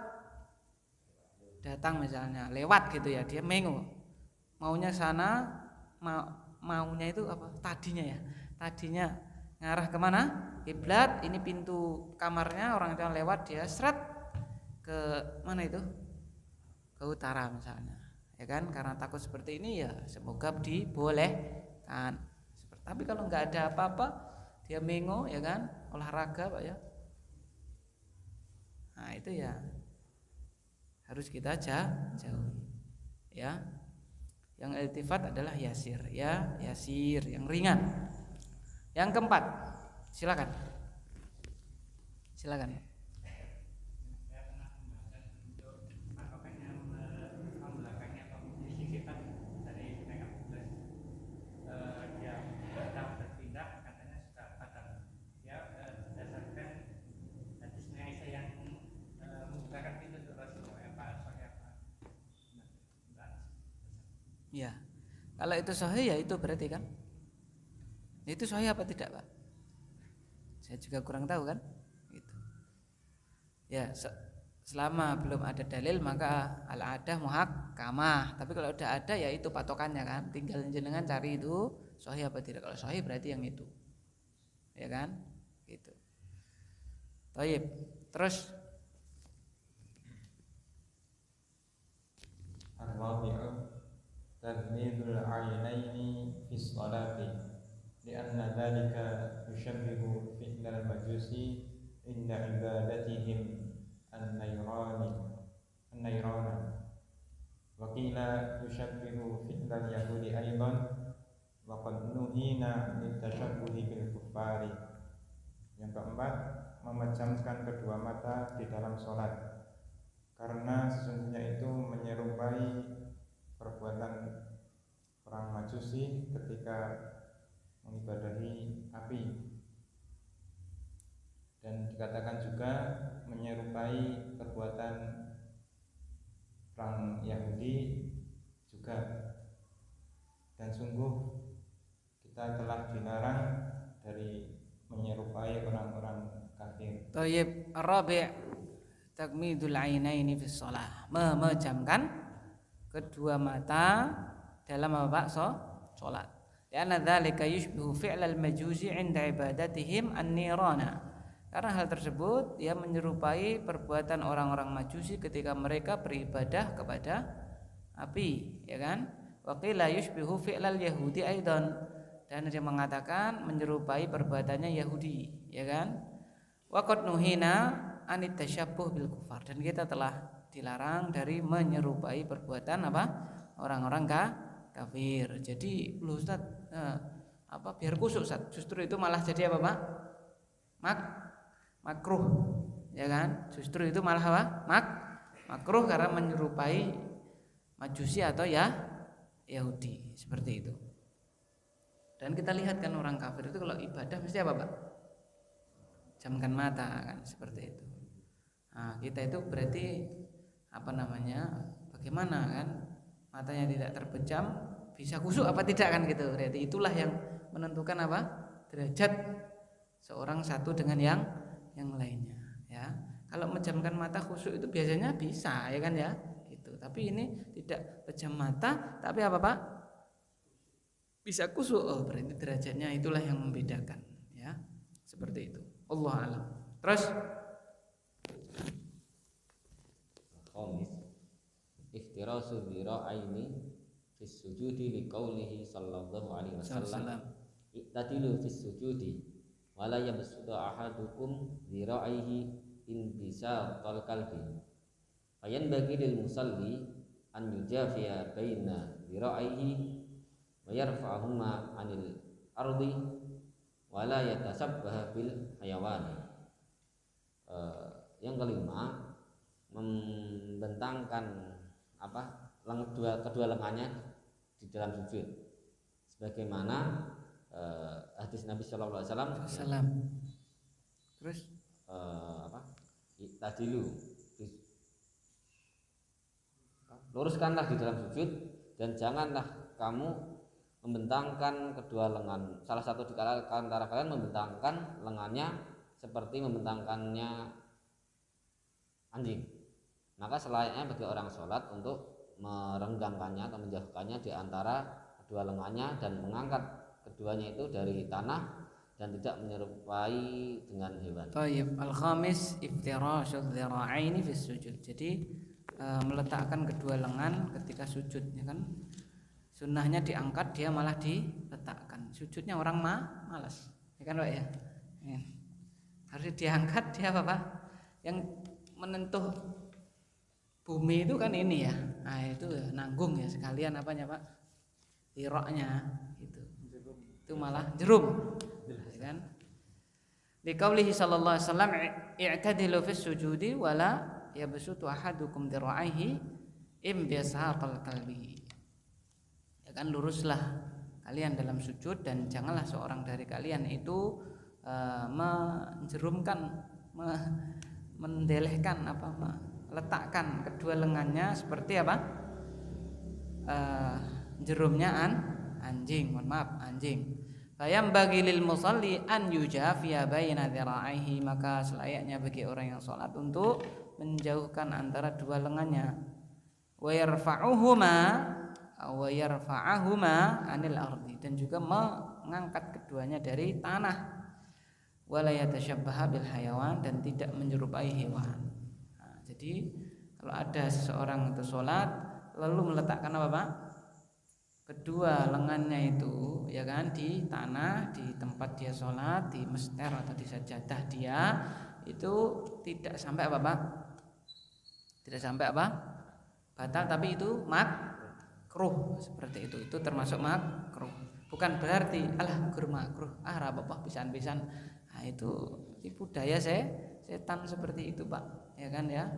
Datang misalnya, lewat gitu ya. Dia mengu. Maunya sana, maunya itu apa? Tadinya ngarah kemana? Kiblat. Ini pintu kamarnya, orang tua lewat, dia seret ke mana itu? Ke utara misalnya, ya kan? Karena takut seperti ini ya semoga dibolehkan. Tapi kalau nggak ada apa-apa, dia mengo, ya kan? Olahraga Pak ya. Nah itu ya harus kita jauhi, ya. Yang iltifat adalah yasir, ya, yasir, yang ringan. Yang keempat, silakan. Ya, kalau itu sahih ya itu berarti kan? Itu sahih apa tidak Pak? Saya juga kurang tahu kan? Gitu. Ya, selama belum ada dalil maka al-adah muhakkamah. Tapi kalau udah ada ya itu patokannya kan. Tinggal jenengan cari itu sahih apa tidak. Kalau sahih berarti yang itu, ya kan? Gitu. Baik. Terus Ar-rabi'u tadmidul aynaini fi sholati lianna dhalika yushabbihu fi'lal majusi inda ibadatihim an-nayrana wa qila yushabbihu fi'lal yahudi aidan wa qad nuhina min tashabbuhi bil kuffari. Yang keempat, memejamkan kedua mata di dalam sholat, karena sesungguhnya itu menyerupai perbuatan orang Majusi ketika mengibadahi api, dan dikatakan juga menyerupai perbuatan orang Yahudi juga. Dan sungguh kita telah dilarang dari menyerupai orang-orang kafir. Thayyib, ar-rabi' takmidul ainaini fi shalah, memejamkan kedua mata dalam apa salat. Karena dzalika yushbihu fi'lal majusi 'inda ibadatihim an-nirana. Karena hal tersebut dia menyerupai perbuatan orang-orang Majusi ketika mereka beribadah kepada api, ya kan? Wa qila yushbihu fi'lal yahudi aidan, dan dia mengatakan menyerupai perbuatannya Yahudi, ya kan? Wa qad nuhina anit tasyabbuh bil kufar, dan kita telah dilarang dari menyerupai perbuatan apa? Orang-orang kafir. Jadi lu Ustaz, biar kusuk Ustaz. Justru itu malah jadi apa Pak? Makruh, ya kan? Justru itu malah apa? Makruh karena menyerupai Majusi atau ya Yahudi, seperti itu. Dan kita lihat kan orang kafir itu kalau ibadah mesti apa Pak? Jamkan mata kan, seperti itu. Nah, kita itu berarti bagaimana kan? Matanya tidak terpejam, bisa khusyuk apa tidak kan gitu. Berarti itulah yang menentukan apa? Derajat seorang satu dengan yang lainnya, ya. Kalau menjamkan mata khusyuk itu biasanya bisa, ya kan ya? Gitu. Tapi ini tidak pejam mata, tapi apa Pak? Bisa khusyuk. Oh, berarti derajatnya itulah yang membedakan, ya. Seperti itu. Allah alam. Terus khamis, iftirasu dhira'aini fis sujudi liqaulihi sallallahu alaihi wasallam iktadilu fis sujudi wala yabsutu ahadukum dhira'ihi inbisaqal qalbi fayan bagi lil musalli an yujafiya baina dhira'ihi wa yarfa'ahuma 'anil ardi wala yatasabbaha bil hayawan. Yang kelima, membentangkan kedua lengannya di dalam sujud, sebagaimana hadis Nabi Shallallahu Alaihi Wasallam. Terus tadilu, luruskanlah di dalam sujud dan janganlah kamu membentangkan kedua lengan. Salah satu di antara kalian membentangkan lengannya seperti membentangkannya anjing. Maka selayaknya bagi orang sholat untuk merenggangkannya atau menjauhkannya di antara kedua lengannya dan mengangkat keduanya itu dari tanah dan tidak menyerupai dengan hewan. Tayyib. Al-khamis iftirasyud dzira'aini fi sujud. Jadi meletakkan kedua lengan ketika sujud, ya kan? Sunnahnya diangkat, dia malah diletakkan. Sujudnya orang malas, ya kan Pak ya? Harus diangkat, dia apa? Yang menentuh bumi itu kan ini ya. Nah, itu nanggung ya sekalian apanya Pak? Tiroknya itu. Itu malah jerum. Ya kan? Liqaulihi sallallahu alaihi wasallam i'tadilu fis sujudi wala yabsutu ahadukum dira'aihi imbisaqal qalbi. Ya kan, luruslah kalian dalam sujud dan janganlah seorang dari kalian itu menjerumkan, mendelehkan meletakkan kedua lengannya seperti apa? Jerumnya anjing, mohon maaf, anjing. Fayam bagi lil musalli an yujafiya baina dzira'aihi, maka selayaknya bagi orang yang sholat untuk menjauhkan antara dua lengannya. Wa yarfa'uhuma anil ardi, dan juga mengangkat keduanya dari tanah. Wala yatashabbaha bil hayawan, dan tidak menyerupai hewan. Nah, jadi kalau ada seseorang itu sholat lalu meletakkan apa Pak? Kedua lengannya itu, ya kan, di tanah, di tempat dia sholat, di mester atau di sajadah dia, itu tidak sampai apa Pak? Tidak sampai apa? Batal, tapi itu makruh, seperti itu. Itu termasuk makruh. Bukan berarti guru makruh, rabah pisan-pisan. Nah, itu tipu daya setan seperti itu Pak, ya kan ya.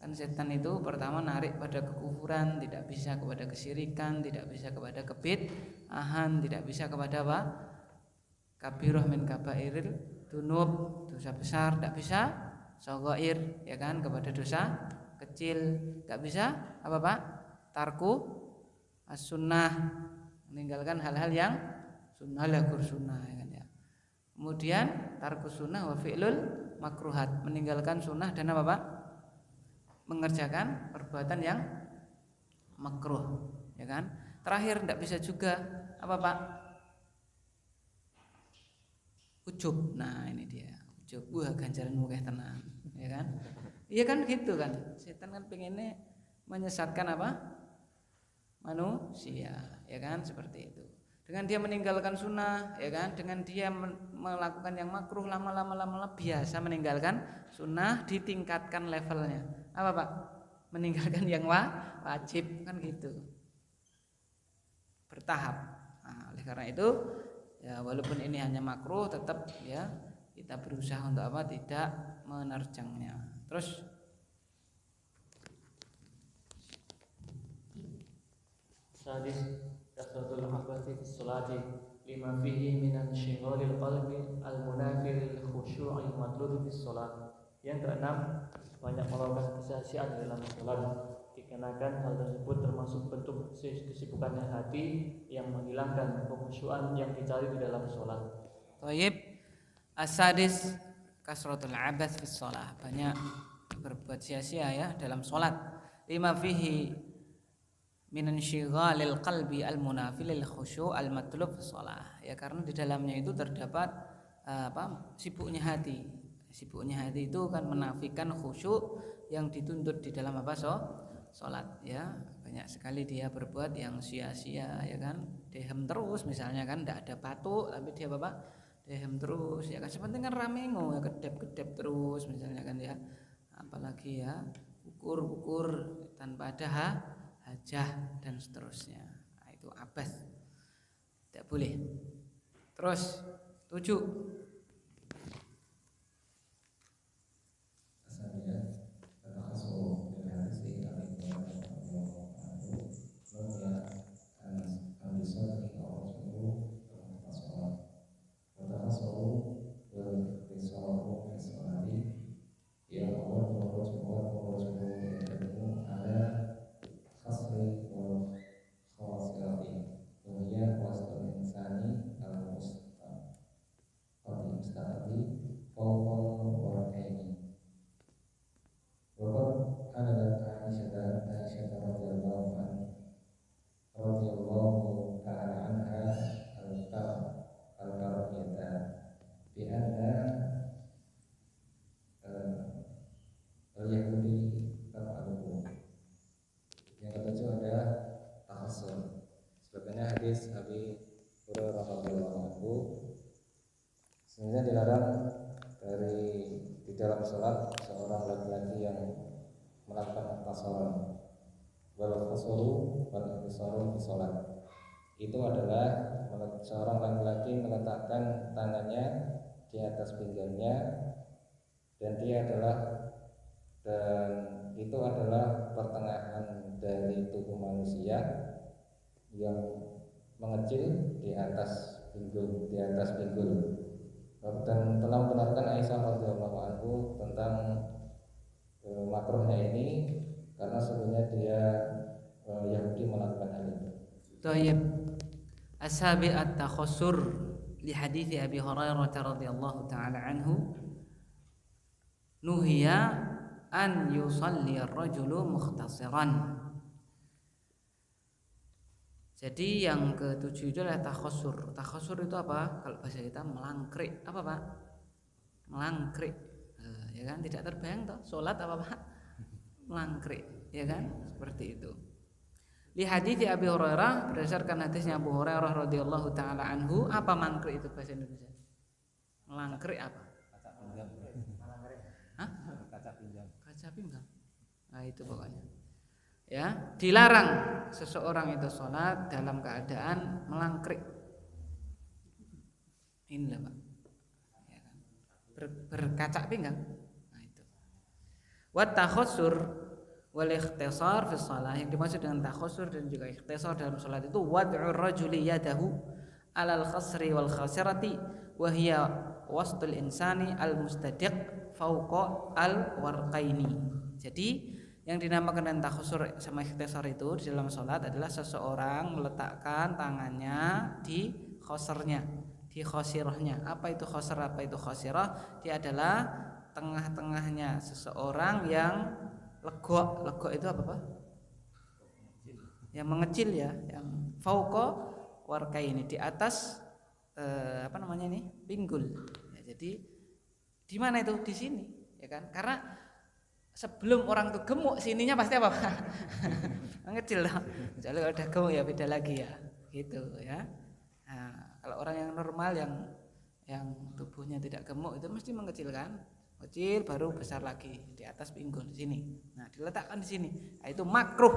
Kan setan itu pertama narik pada kekufuran, tidak bisa kepada kesyirikan, tidak bisa kepada kebid'ahan, tidak bisa kepada apa? Kabirah min kabairil dunub, dosa besar, tidak bisa shaghair, ya kan, kepada dosa kecil, tidak bisa apa Pak? Tarku as-sunnah, meninggalkan hal-hal yang sunnah, lagur sunnah, ya kan ya. Kemudian tarku sunnah wa fi'lul makruhat, meninggalkan sunnah dan apa Pak? Mengerjakan perbuatan yang makruh, ya kan. Terakhir tidak bisa juga apa Pak? Ujub. Nah ini dia ujub. Ganjaran mukeh tenan, ya kan. Iya kan gitu kan. Setan kan pengennya menyesatkan apa? Manusia, ya kan, seperti itu. Dengan dia meninggalkan sunnah, ya kan, dengan dia melakukan yang makruh, lama-lama biasa meninggalkan sunnah, ditingkatkan levelnya. Apa Pak? Meninggalkan yang wajib, kan gitu. Bertahap. Nah, oleh karena itu, ya walaupun ini hanya makruh, tetap ya kita berusaha untuk apa? Tidak menerjangnya. Terus sadis kasratul habati fi sholati lima fihi minan syighalil qalbi al-munafil khusyu'il matlub fi sholat. Yang keenam, banyak melakukan kesia-siaan dalam sholat, dikarenakan hal tersebut termasuk bentuk kesibukannya hati yang menghilangkan kekhusyuan yang dicari di dalam sholat. Thayyib. As-sadis kasratul abath fi shalah, banyak berbuat sia-sia ya dalam sholat. Lima fihi minan syighalil qalbi al-munafilil khusyu' al-matlub fi shalah, ya karena di dalamnya itu terdapat sibuknya hati. Sibuknya hati itu kan menafikan khusyuk yang dituntut di dalam apa? Sholat, ya. Banyak sekali dia berbuat yang sia-sia, ya kan. Dehem terus misalnya kan, tidak ada batuk tapi dia dehem terus, ya kan. Sepenting kan ramengo, ya, kedep-kedep terus misalnya kan ya. Apalagi ya ukur tanpa ada hajah dan seterusnya. Nah, itu abas, tidak boleh. Terus 7, Aisyah radhiyallahu ta'ala anha al-karahiyata bi anna al-yahudi taf'aluhu. Yang ketujuh adalah tahassur. Sebagaimana hadis Abi Hurairah radhiyallahu anhu, sebenarnya dilarang di dalam sholat seorang laki-laki yang melakukan tasaran wal khusuru wal intisaru di sholat. Itu adalah seorang laki-laki meletakkan tangannya di atas pinggangnya dan itu adalah pertengahan dari tubuh manusia yang mengecil di atas pinggul. Dan telah membenarkan Aisyah radhiyallahu anhu tentang makruhnya ini karena sebenarnya dia Yahudi melakukan hal itu. Tayyib. Asabi at-takhassur li hadits Abi Hurairah radhiyallahu taala anhu nuhiya an yusalli ar-rajulu mukhtasiran. Jadi yang ketujuh itu adalah takhasur. Takhasur itu apa? Kalau bahasa kita melangkrik. Apa Pak? Melangkrik. Ya kan? Tidak terbayang toh. Salat apa Pak? Melangkrik. Ya kan? Seperti itu. Li hadits Abi Hurairah, berdasarkan hadisnya Abu Hurairah radhiyallahu taala anhu, apa mangkrik itu bahasa Indonesia? Melangkrik apa? Kaca pinggang. Hah? Kaca pinggang. Kaca pinggang. Nah, itu pokoknya. Ya, dilarang seseorang itu sholat dalam keadaan melangkrik. Inilah Pak, ya kan? Berkaca pinggang. Nah itu. Wat takhassur wal ikhtisar fi shalah, yang dimaksud dengan takhassur dan juga ikhtisar dalam sholat itu wad'ur rajuli yadahu alal khasri wal khasirati wa hiya wastul insani al mustadiq fauqa al warqaini. Jadi yang dinamakan dengan takhusur sama ikhtisar itu di dalam sholat adalah seseorang meletakkan tangannya di khosirnya, di khosirahnya. Apa itu khosir, apa itu khosirah? Dia adalah tengah-tengahnya seseorang yang legok. Legok itu apa Pak? Yang mengecil ya, yang fauqa warqaini, di atas pinggul. Ya, jadi di mana itu? Di sini, ya kan? Karena sebelum orang tuh gemuk, sininya pasti apa Pak? Mengecil lah. Kecuali kalau udah gemuk ya beda lagi ya, gitu ya. Nah, kalau orang yang normal yang tubuhnya tidak gemuk itu mesti mengecilkan, kecil baru besar lagi di atas pinggul di sini. Nah, diletakkan di sini. Nah, itu makruh.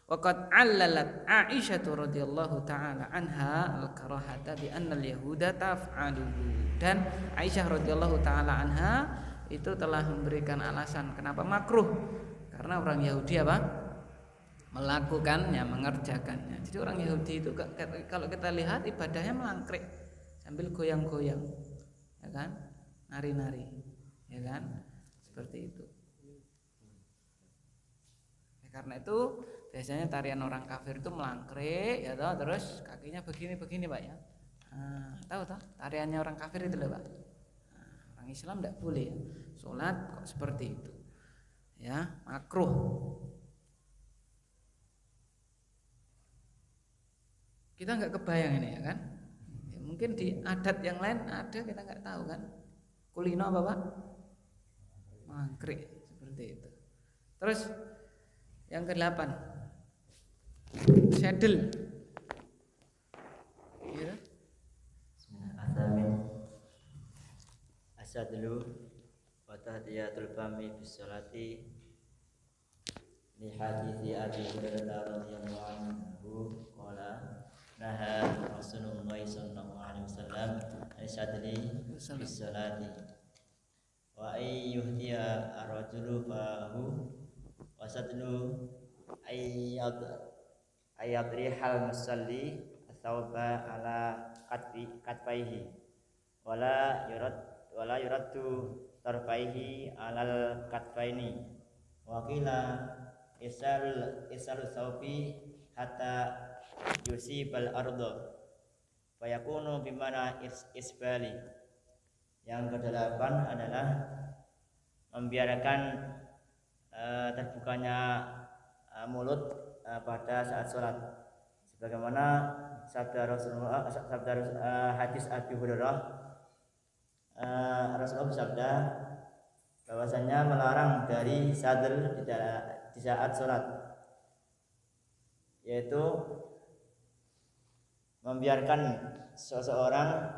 Waqad 'allalat Aisyah radhiyallahu taala anha al-karahata bi anna al-yahuda taf'aluhu. Dan Aisyah radhiyallahu taala anha itu telah memberikan alasan kenapa makruh, karena orang Yahudi apa? Melakukannya, mengerjakannya. Jadi orang Yahudi itu kalau kita lihat ibadahnya melangkrik sambil goyang-goyang, ya kan? Nari-nari, ya kan? Seperti itu. Ya, karena itu biasanya tarian orang kafir itu melangkrik, ya toh, terus kakinya begini-begini Pak ya. Nah, tahu toh tariannya orang kafir itu loh Pak. Orang Islam tidak boleh ya. Sholat kok seperti itu, ya, makruh. Kita nggak kebayang ini ya kan? Ya, mungkin di adat yang lain ada, kita nggak tahu kan? Kulino apa Pak? Mangkrik seperti itu. Terus yang ke-8, saddle. Ya. Asadlu wa tahdiyatul fami bis salati li hadithi Abi Hurairah radhiyallahu anhu qala naha Rasulullah sallallahu alaihi wasallam asadli bis salati wa ayyuhdiya ar-rajulu fahu wa sadlu ayyadrihal musalli thawba ala katfaihi wala yuraddu tarfaihi alal katfaini wa qila isal thawbi hatta yusibal ardo fayakunu bimana isbali. Yang ke-8 adalah membiarkan terbukanya mulut pada saat sholat, sebagaimana sabda Rasulullah, hadis Abi Hurairah, Rasulullah bersabda bahwasanya melarang dari sadel di saat sholat, yaitu membiarkan seseorang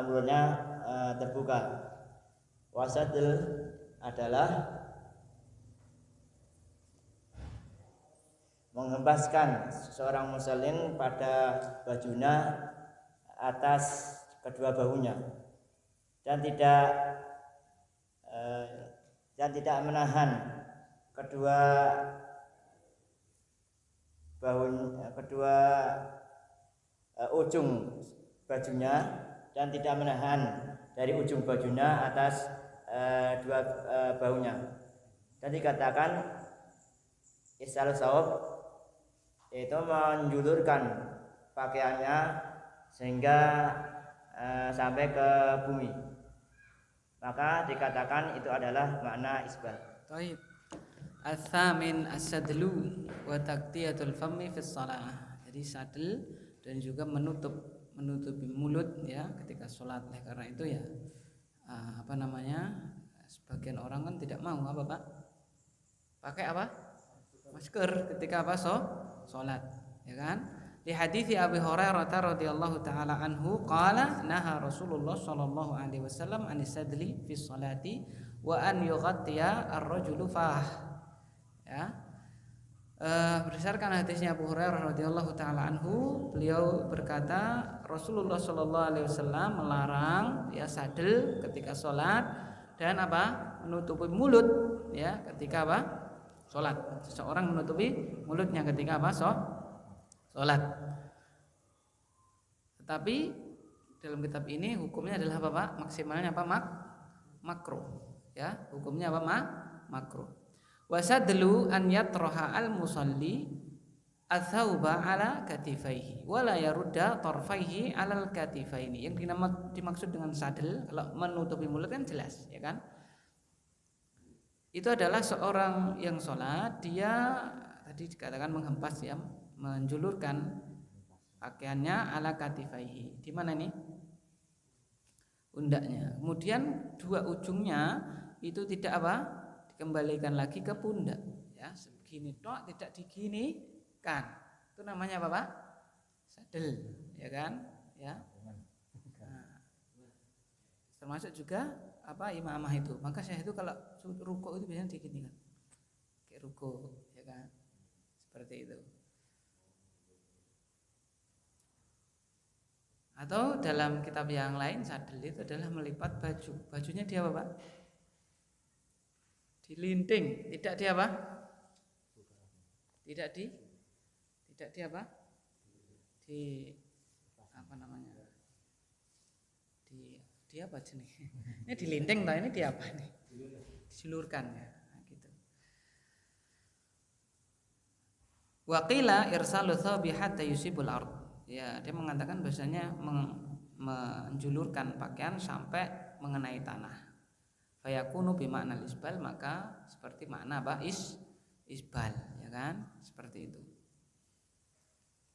mulutnya terbuka. Wasadel adalah menghempaskan seseorang muslim pada bajunya atas kedua bahunya dan tidak menahan kedua ujung bajunya dan tidak menahan dari ujung bajunya atas dua bahunya. Dan dikatakan isal saub, yaitu menjulurkan pakaiannya sehingga sampai ke bumi, maka dikatakan itu adalah makna isbal. Baik. As-samin as-sadlu wa taqtiyatul fammi fi shalah. Jadi sadel dan juga menutupi mulut ya ketika sholat. Karena itu ya sebagian orang kan tidak mau apa Pak? Pakai apa? Masker ketika apa? Sholat, ya kan? Di hadits Abi Hurairah radhiyallahu taala anhu qala naha Rasulullah sallallahu alaihi wasallam anis sadli fi sholati wa an yughattiya ar-rajulu fah. Ya. Berdasarkan hadisnya Abu Hurairah radhiyallahu taala anhu, beliau berkata Rasulullah sallallahu alaihi wasallam melarang ya sadel ketika sholat dan apa? Menutupi mulut ya ketika apa? Sholat. Seseorang menutupi mulutnya ketika apa? Sholat. Tetapi dalam kitab ini hukumnya adalah apa Pak? Maksimalnya apa? Makruh. Ya, hukumnya apa? Makruh. Wasadlu an yatraha al-musalli athauba ala katifaihi wala yarudda tarfaihi alal katifaini. Yang dimaksud dengan sadel kalau menutupi mulut kan jelas, ya kan? Itu adalah seorang yang sholat, dia tadi dikatakan menghempas ya, menjulurkan pakaiannya ala katifaihi. Di mana nih? Pundaknya. Kemudian dua ujungnya itu tidak apa? Dikembalikan lagi ke pundak. Ya, segini tok tidak diginikan. Itu namanya apa Pak? Sadel, ya kan? Ya. Nah, termasuk juga apa imamah itu. Maka saya itu kalau rukuk itu biasanya diginikan. Kayak rukuk, ya kan? Seperti itu. Atau dalam kitab yang lain sadel itu adalah melipat baju. Bajunya dia apa Pak? Dilinting, tidak di apa? Tidak di apa? Di apa namanya? Di apa jenis? Ini dilinting toh, ini di apa nih? Disulurkan ya, nah, gitu. Waqila irsalu thawbi hatta yusibul ard. Ya, dia mengatakan bahasanya menjulurkan pakaian sampai mengenai tanah. Fayakunu bimakna isbal, maka seperti makna apa? Isbal, ya kan? Seperti itu.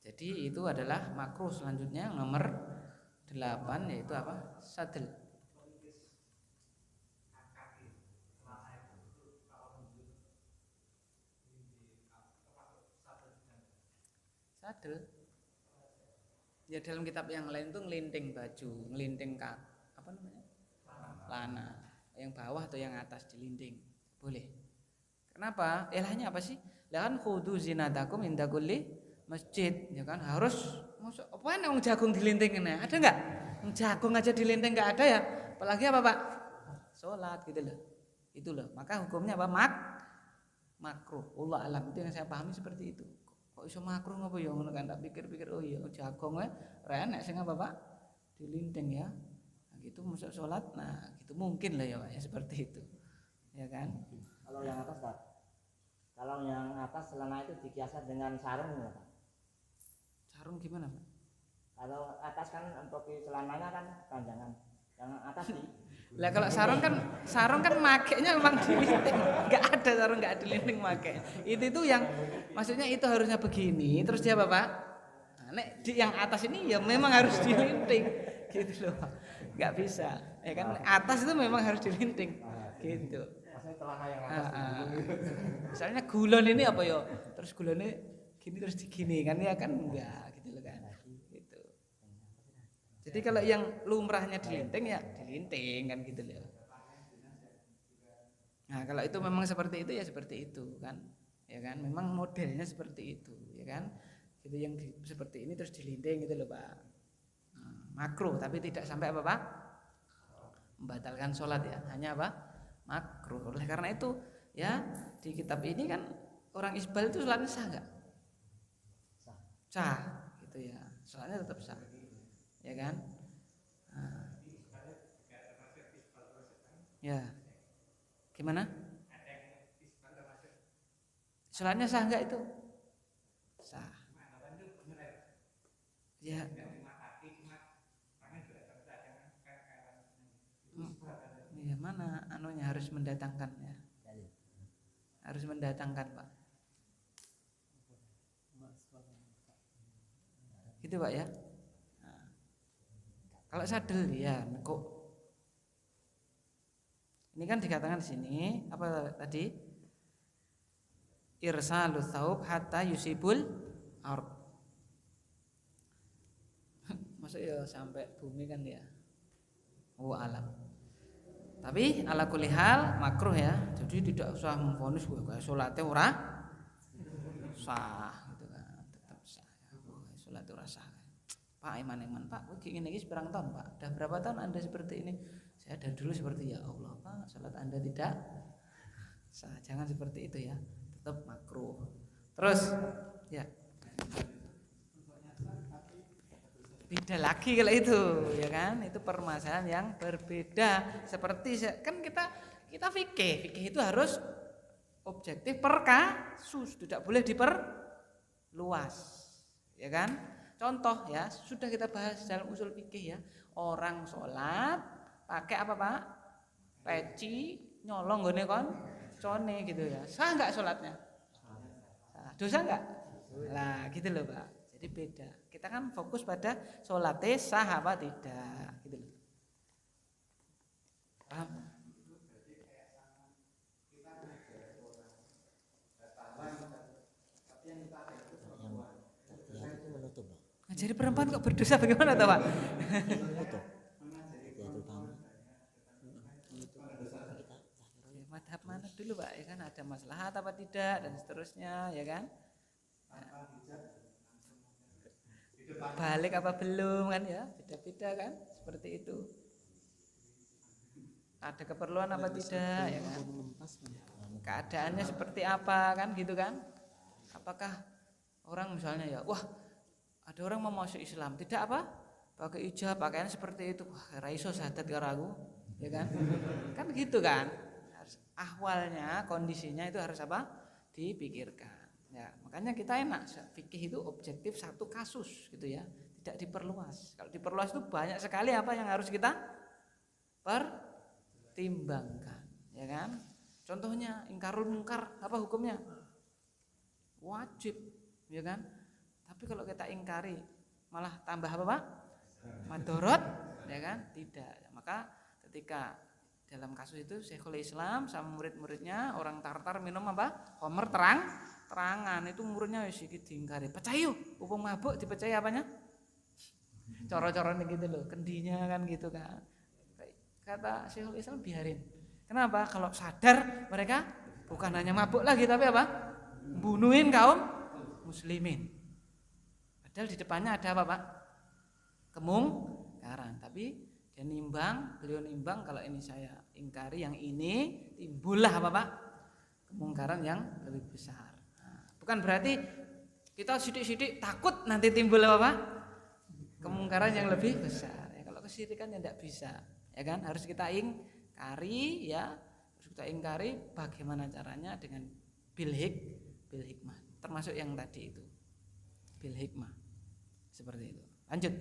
Jadi itu adalah makruh. Selanjutnya nomor 8 yaitu apa? Sadel. Sadel. Ya dalam kitab yang lain itu ngelinting baju, ngelinting apa namanya? Lana. Yang bawah atau yang atas dilinting. Boleh. Kenapa? Ilahnya apa sih? Lah kan khudu zinatakum inda kulli masjid, ya kan? Harus masuk apa yang jagung dilinting ini? Ada enggak? Jagung aja dilinting enggak ada ya? Apalagi apa, Pak? Salat gitu loh. Itu loh. Maka hukumnya apa? Makruh. Allah alam, itu yang saya pahami seperti itu. Kok iso makruh ngopo ya ngono kan? Tak pikir-pikir oh iya jagung renek sing apa, Pak? Dilinting ya. Nah, gitu masuk salat. Nah, gitu mungkin lah ya, Pak, ya seperti itu. Ya kan? Kalau yang atas, Pak. Kalau yang atas celana itu dikiaskan dengan sarung ya, Pak. Sarung gimana, Pak? Kalau atas kan untuk celananya kan panjangan. Yang atas Lah kalau sarung kan makainya memang dilinting. Enggak ada sarung enggak dilinting makai. Itu yang maksudnya itu harusnya begini, terus dia Bapak. Nah, nek di yang atas ini ya memang harus dilinting. Gitu loh. Enggak bisa. Ya kan atas itu memang harus dilinting. Gitu. Maksudnya celana yang atas Misalnya gulon ini apa ya? Terus gulonnya gini terus digini kan ya kan enggak gitu loh kan. Gitu. Jadi kalau yang lumrahnya dilinting ya dilinting kan gitu loh. Nah, kalau itu memang seperti itu ya seperti itu kan. Ya kan? Memang modelnya seperti itu, ya kan? Gitu yang seperti ini terus dilinting gitu loh, Pak. Makruh tapi tidak sampai apa, Pak? Membatalkan sholat ya. Hanya apa? Makruh. Oleh karena itu ya di kitab ini kan orang isbal itu sholatnya sah enggak? Sah gitu ya. Sholatnya tetap sah. Ya kan? Nah. Ya. Gimana? Sholatnya sah enggak itu? Sah. Ya. Ya mana anunya harus mendatangkan ya. Harus mendatangkan, Pak. Gitu, Pak ya. Nah. Kalau sadel ya kok ini kan dikatakan di sini apa tadi? Irsalus tsaub hatta yusibul ard. Masuk ya sampai bumi kan ya. Alam. Tapi ala kulli hal makruh ya. Jadi tidak usah memvonis kayak salatnya ora sah gitu kan. Tetap sah. Salat ora sah. Pak iman Pak, begini iki seberang tahun Pak? Udah berapa tahun Anda seperti ini? Saya dari dulu seperti ya Allah Pak, salat Anda tidak sah. Jangan seperti itu ya. Tetap makruh. Terus ya. Beda lagi kalau itu, ya kan? Itu permasalahan yang berbeda. Seperti kan kita fikih itu harus objektif per kasus, tidak boleh diperluas, ya kan? Contoh ya, sudah kita bahas dalam usul fikih ya. Orang sholat pakai apa Pak? Peci nyolong gone koncone gitu ya. Sah nggak sholatnya? Dosa nggak? Lah gitu loh Pak. Jadi beda. Kita kan fokus pada sholatnya sah apa tidak gitu loh. Paham? Jadi perempuan kok berdosa bagaimana toh Pak? Madhab mana dulu Pak? Ya kan ada maslahat apa tidak dan seterusnya ya kan? Balik apa belum kan ya beda-beda kan seperti itu, ada keperluan apa tidak ya kan, keadaannya seperti apa kan gitu kan, apakah orang misalnya ya wah ada orang mau masuk Islam tidak apa pakai hijab pakaian seperti itu wah raiso sadat karo aku ya kan gitu kan, harus ahwalnya kondisinya itu harus apa dipikirkan. Ya, makanya kita enak fikih itu objektif satu kasus gitu ya, tidak diperluas. Kalau diperluas itu banyak sekali apa yang harus kita pertimbangkan, ya kan? Contohnya ingkarul mungkar apa hukumnya? Wajib, ya kan? Tapi kalau kita ingkari malah tambah apa Pak? Madorot, ya kan? Tidak. Maka ketika dalam kasus itu Syekhul Islam sama murid-muridnya orang Tartar minum apa? Khamr terangan itu muridnya wis iki diingkari. Pecah yuk, upung mabuk dipercaya apanya? Coro-corone gitu loh, kendinya kan gitu kan. Kata Syekhul Islam biarin. Kenapa? Kalau sadar mereka bukan hanya mabuk lagi tapi apa? Bunuhin kaum muslimin. Padahal di depannya ada apa Pak? Kemungkaran. Tapi dia beliau nimbang kalau ini saya ingkari yang ini timbullah apa Pak? Kemungkaran yang lebih besar. Bukan berarti kita sidik-sidik takut nanti timbul apa? Kemungkaran yang lebih besar. Ya, kalau kesyirikan ya tidak bisa, ya kan? Harus kita ingkari, ya, harus kita ingkari. Bagaimana caranya dengan bil hikmah, termasuk yang tadi itu, bil hikmah, seperti itu. Lanjut.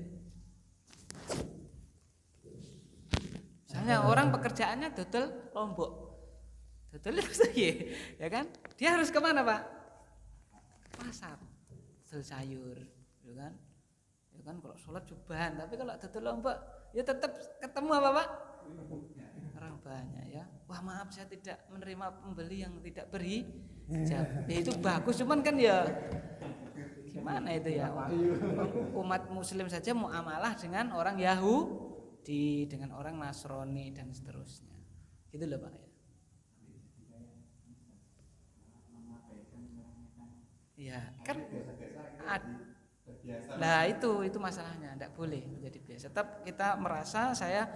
Misalnya orang pekerjaannya dodol lombok, dodol itu saja, ya kan? Dia harus kemana Pak? Ke pasar, dodol sayur, ya kan? Ya kan kalau sholat jubahan, tapi kalau dodol lombok, ya tetap ketemu apa Pak? Orang banyak ya. Wah maaf saya tidak menerima pembeli yang tidak berhijab. Ya itu bagus, cuman kan ya gimana itu ya? Umat Muslim saja muamalah dengan orang Yahudi, dengan orang Nasrani dan seterusnya. Gitu loh Pak ya. Ya kan. Nah itu masalahnya, tidak boleh menjadi biasa. Tetap kita merasa saya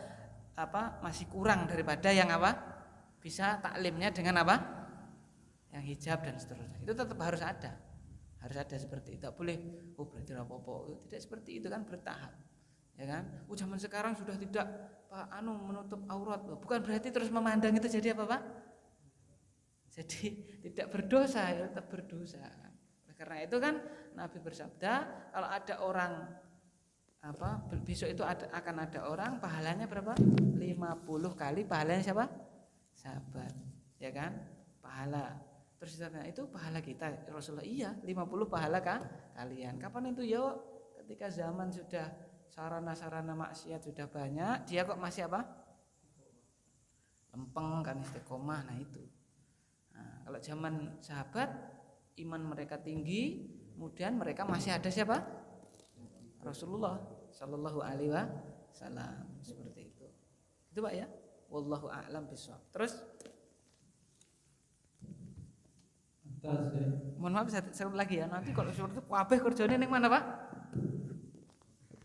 masih kurang daripada yang bisa taklimnya dengan yang hijab dan seterusnya. Itu tetap harus ada seperti itu. Tidak boleh berarti apa-apa. Tidak seperti itu kan, bertahap, ya kan? Zaman sekarang sudah tidak menutup aurat, bukan berarti terus memandang itu jadi apa Pak? Jadi tidak berdosa, ya tetap berdosa kan? Karena itu kan Nabi bersabda, kalau ada orang besok itu akan ada orang pahalanya berapa? 50 kali pahalanya siapa? Sahabat, ya kan? Pahala. Terus ditanya, itu pahala kita Rasulullah? Iya, 50 pahala kalian. Kapan itu? Ya ketika zaman sudah sarana-sarana maksiat sudah banyak, dia kok masih lempeng kan, istiqomah. Nah itu. Nah, kalau zaman sahabat iman mereka tinggi, kemudian mereka masih ada siapa? Rasulullah Shallallahu Alaihi Wasallam, seperti itu. Itu Pak ya. Wallahu a'lam bishawab. Terus, mohon maaf saya lagi ya. Nanti kalau seperti itu kabeh kerjanya ning mana Pak?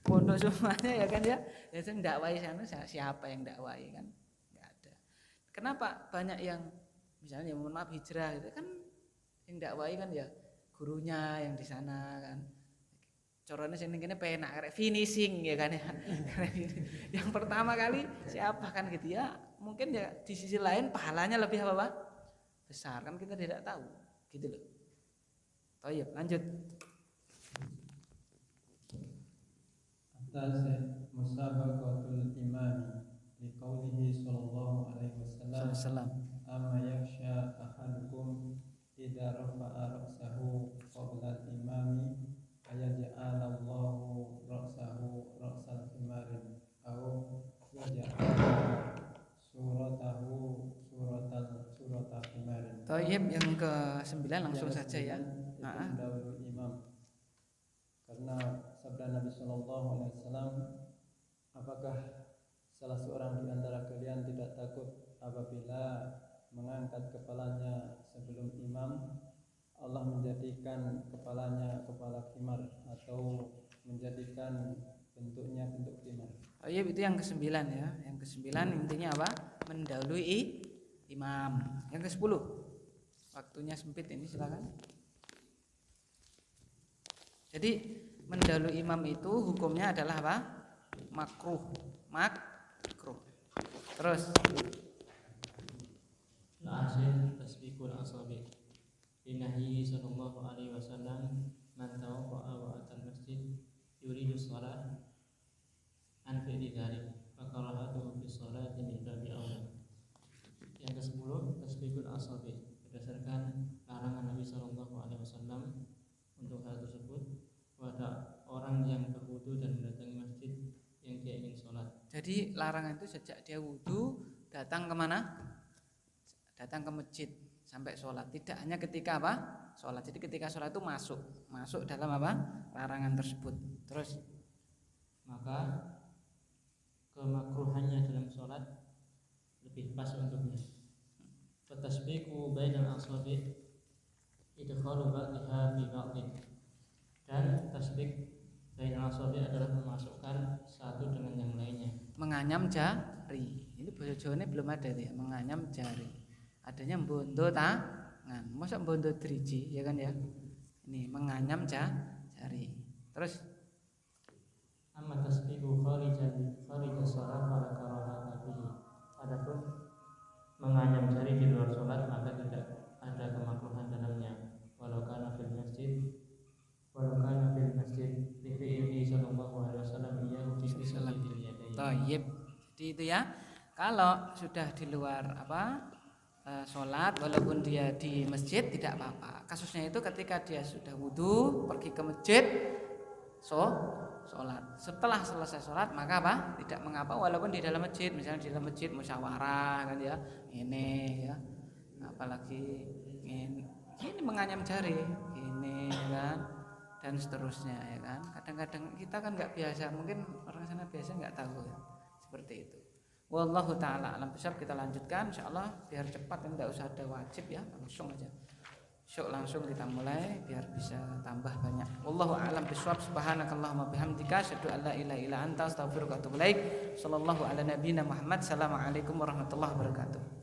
Pondok semuanya ya kan ya. Ya saya dakwai sana, siapa yang dakwai kan? Enggak ada. Kenapa banyak yang misalnya mohon maaf hijrah itu kan yang dakwai kan ya gurunya yang di sana kan. Corone sing kene penak karek finishing ya kan ya. Yang pertama kali siapa kan gitu ya. Mungkin ya di sisi lain pahalanya lebih apa Pak? Besar kan, kita tidak tahu. Gitu loh. Baik, lanjut. Atas musabaqatul imami liqaulihi sallallahu alaihi wasallam amma yakhsha ahadukum idza rafa'a ra'sahu qabla imami ayaj'alallahu ra'sahu ra'sal himarin aw yaj'al suratahu suratal himarin. Tayyib, yang ke-9 langsung saja ya. Dahulu imam. Karena sabda Nabi sallallahu alaihi wasallam, apakah salah seorang di antara kalian tidak takut apabila mengangkat kepalanya sebelum imam Allah menjadikan kepalanya kepala khimar atau menjadikan bentuknya bentuk khimar. Iya, itu yang ke-9 ya. Yang ke-9 intinya apa? Mendahului imam. Yang ke-10. Waktunya sempit ini, silakan. Jadi mendahului imam itu hukumnya adalah apa? Makruh. Makruh. Terus Al-asyir tasbihul asabi. Binahyi sallallahu alaihi wasallam man tawaffa'a wa atal masjid yuridu shalah an fi'li dzalik fa karahatuhu fi sholati min babi aula. Yang ke-10 tasbihul asabi, berdasarkan larangan Nabi sallallahu alaihi wasallam untuk hal tersebut pada orang yang berwudu dan mendatangi masjid yang dia ingin sholat. jadi larangan itu sejak dia wudu datang kemana? Datang ke masjid sampai sholat. Tidak hanya ketika apa? Sholat. Jadi ketika sholat itu masuk dalam apa? Larangan tersebut. Terus maka kemakruhannya dalam sholat lebih pas untuknya. Fatasbiqu bainal asabi idkhalu ba'dha fi ba'dhin. Dan tasbih bainal asabi adalah memasukkan satu dengan yang lainnya. menganyam jari. Ini bahasa Jawa belum ada ya, menganyam jari. Adanya bondo tangan. Masa bondo driji ya kan ya? Ini menganyam jari. Terus amma tasbihu kharija shalah fala karahata fihi. Adapun menganyam jari di luar salat maka tidak ada kemakruhan dalamnya. Walau kana fil masjid li fi'li sallallahu alaihi wasallam iyyahu fi sujudil yadayn. Tayyib. Jadi itu ya. Kalau sudah di luar sholat, walaupun dia di masjid tidak apa-apa. Kasusnya itu ketika dia sudah wudhu pergi ke masjid, sholat. Setelah selesai sholat maka tidak mengapa walaupun di dalam masjid, misalnya di dalam masjid musyawarah kan ya, ini ya, apalagi ini menganyam jari, ini kan, dan seterusnya ya kan. Kadang-kadang kita kan nggak biasa, mungkin orang sana biasa nggak tahu ya, seperti itu. Wallahu ta'ala alam bisawab. Kita lanjutkan insyaallah biar cepat, tidak usah ada wajib ya, langsung aja. Langsung kita mulai biar bisa tambah banyak. Wallahu a'lam bisawab. Subhanakallahumma bihamdika asyhadu an la ilaha illa anta astaghfiruka wa atubu ilaik. Sallallahu ala nabiyyina Muhammad. Assalamualaikum warahmatullahi wabarakatuh.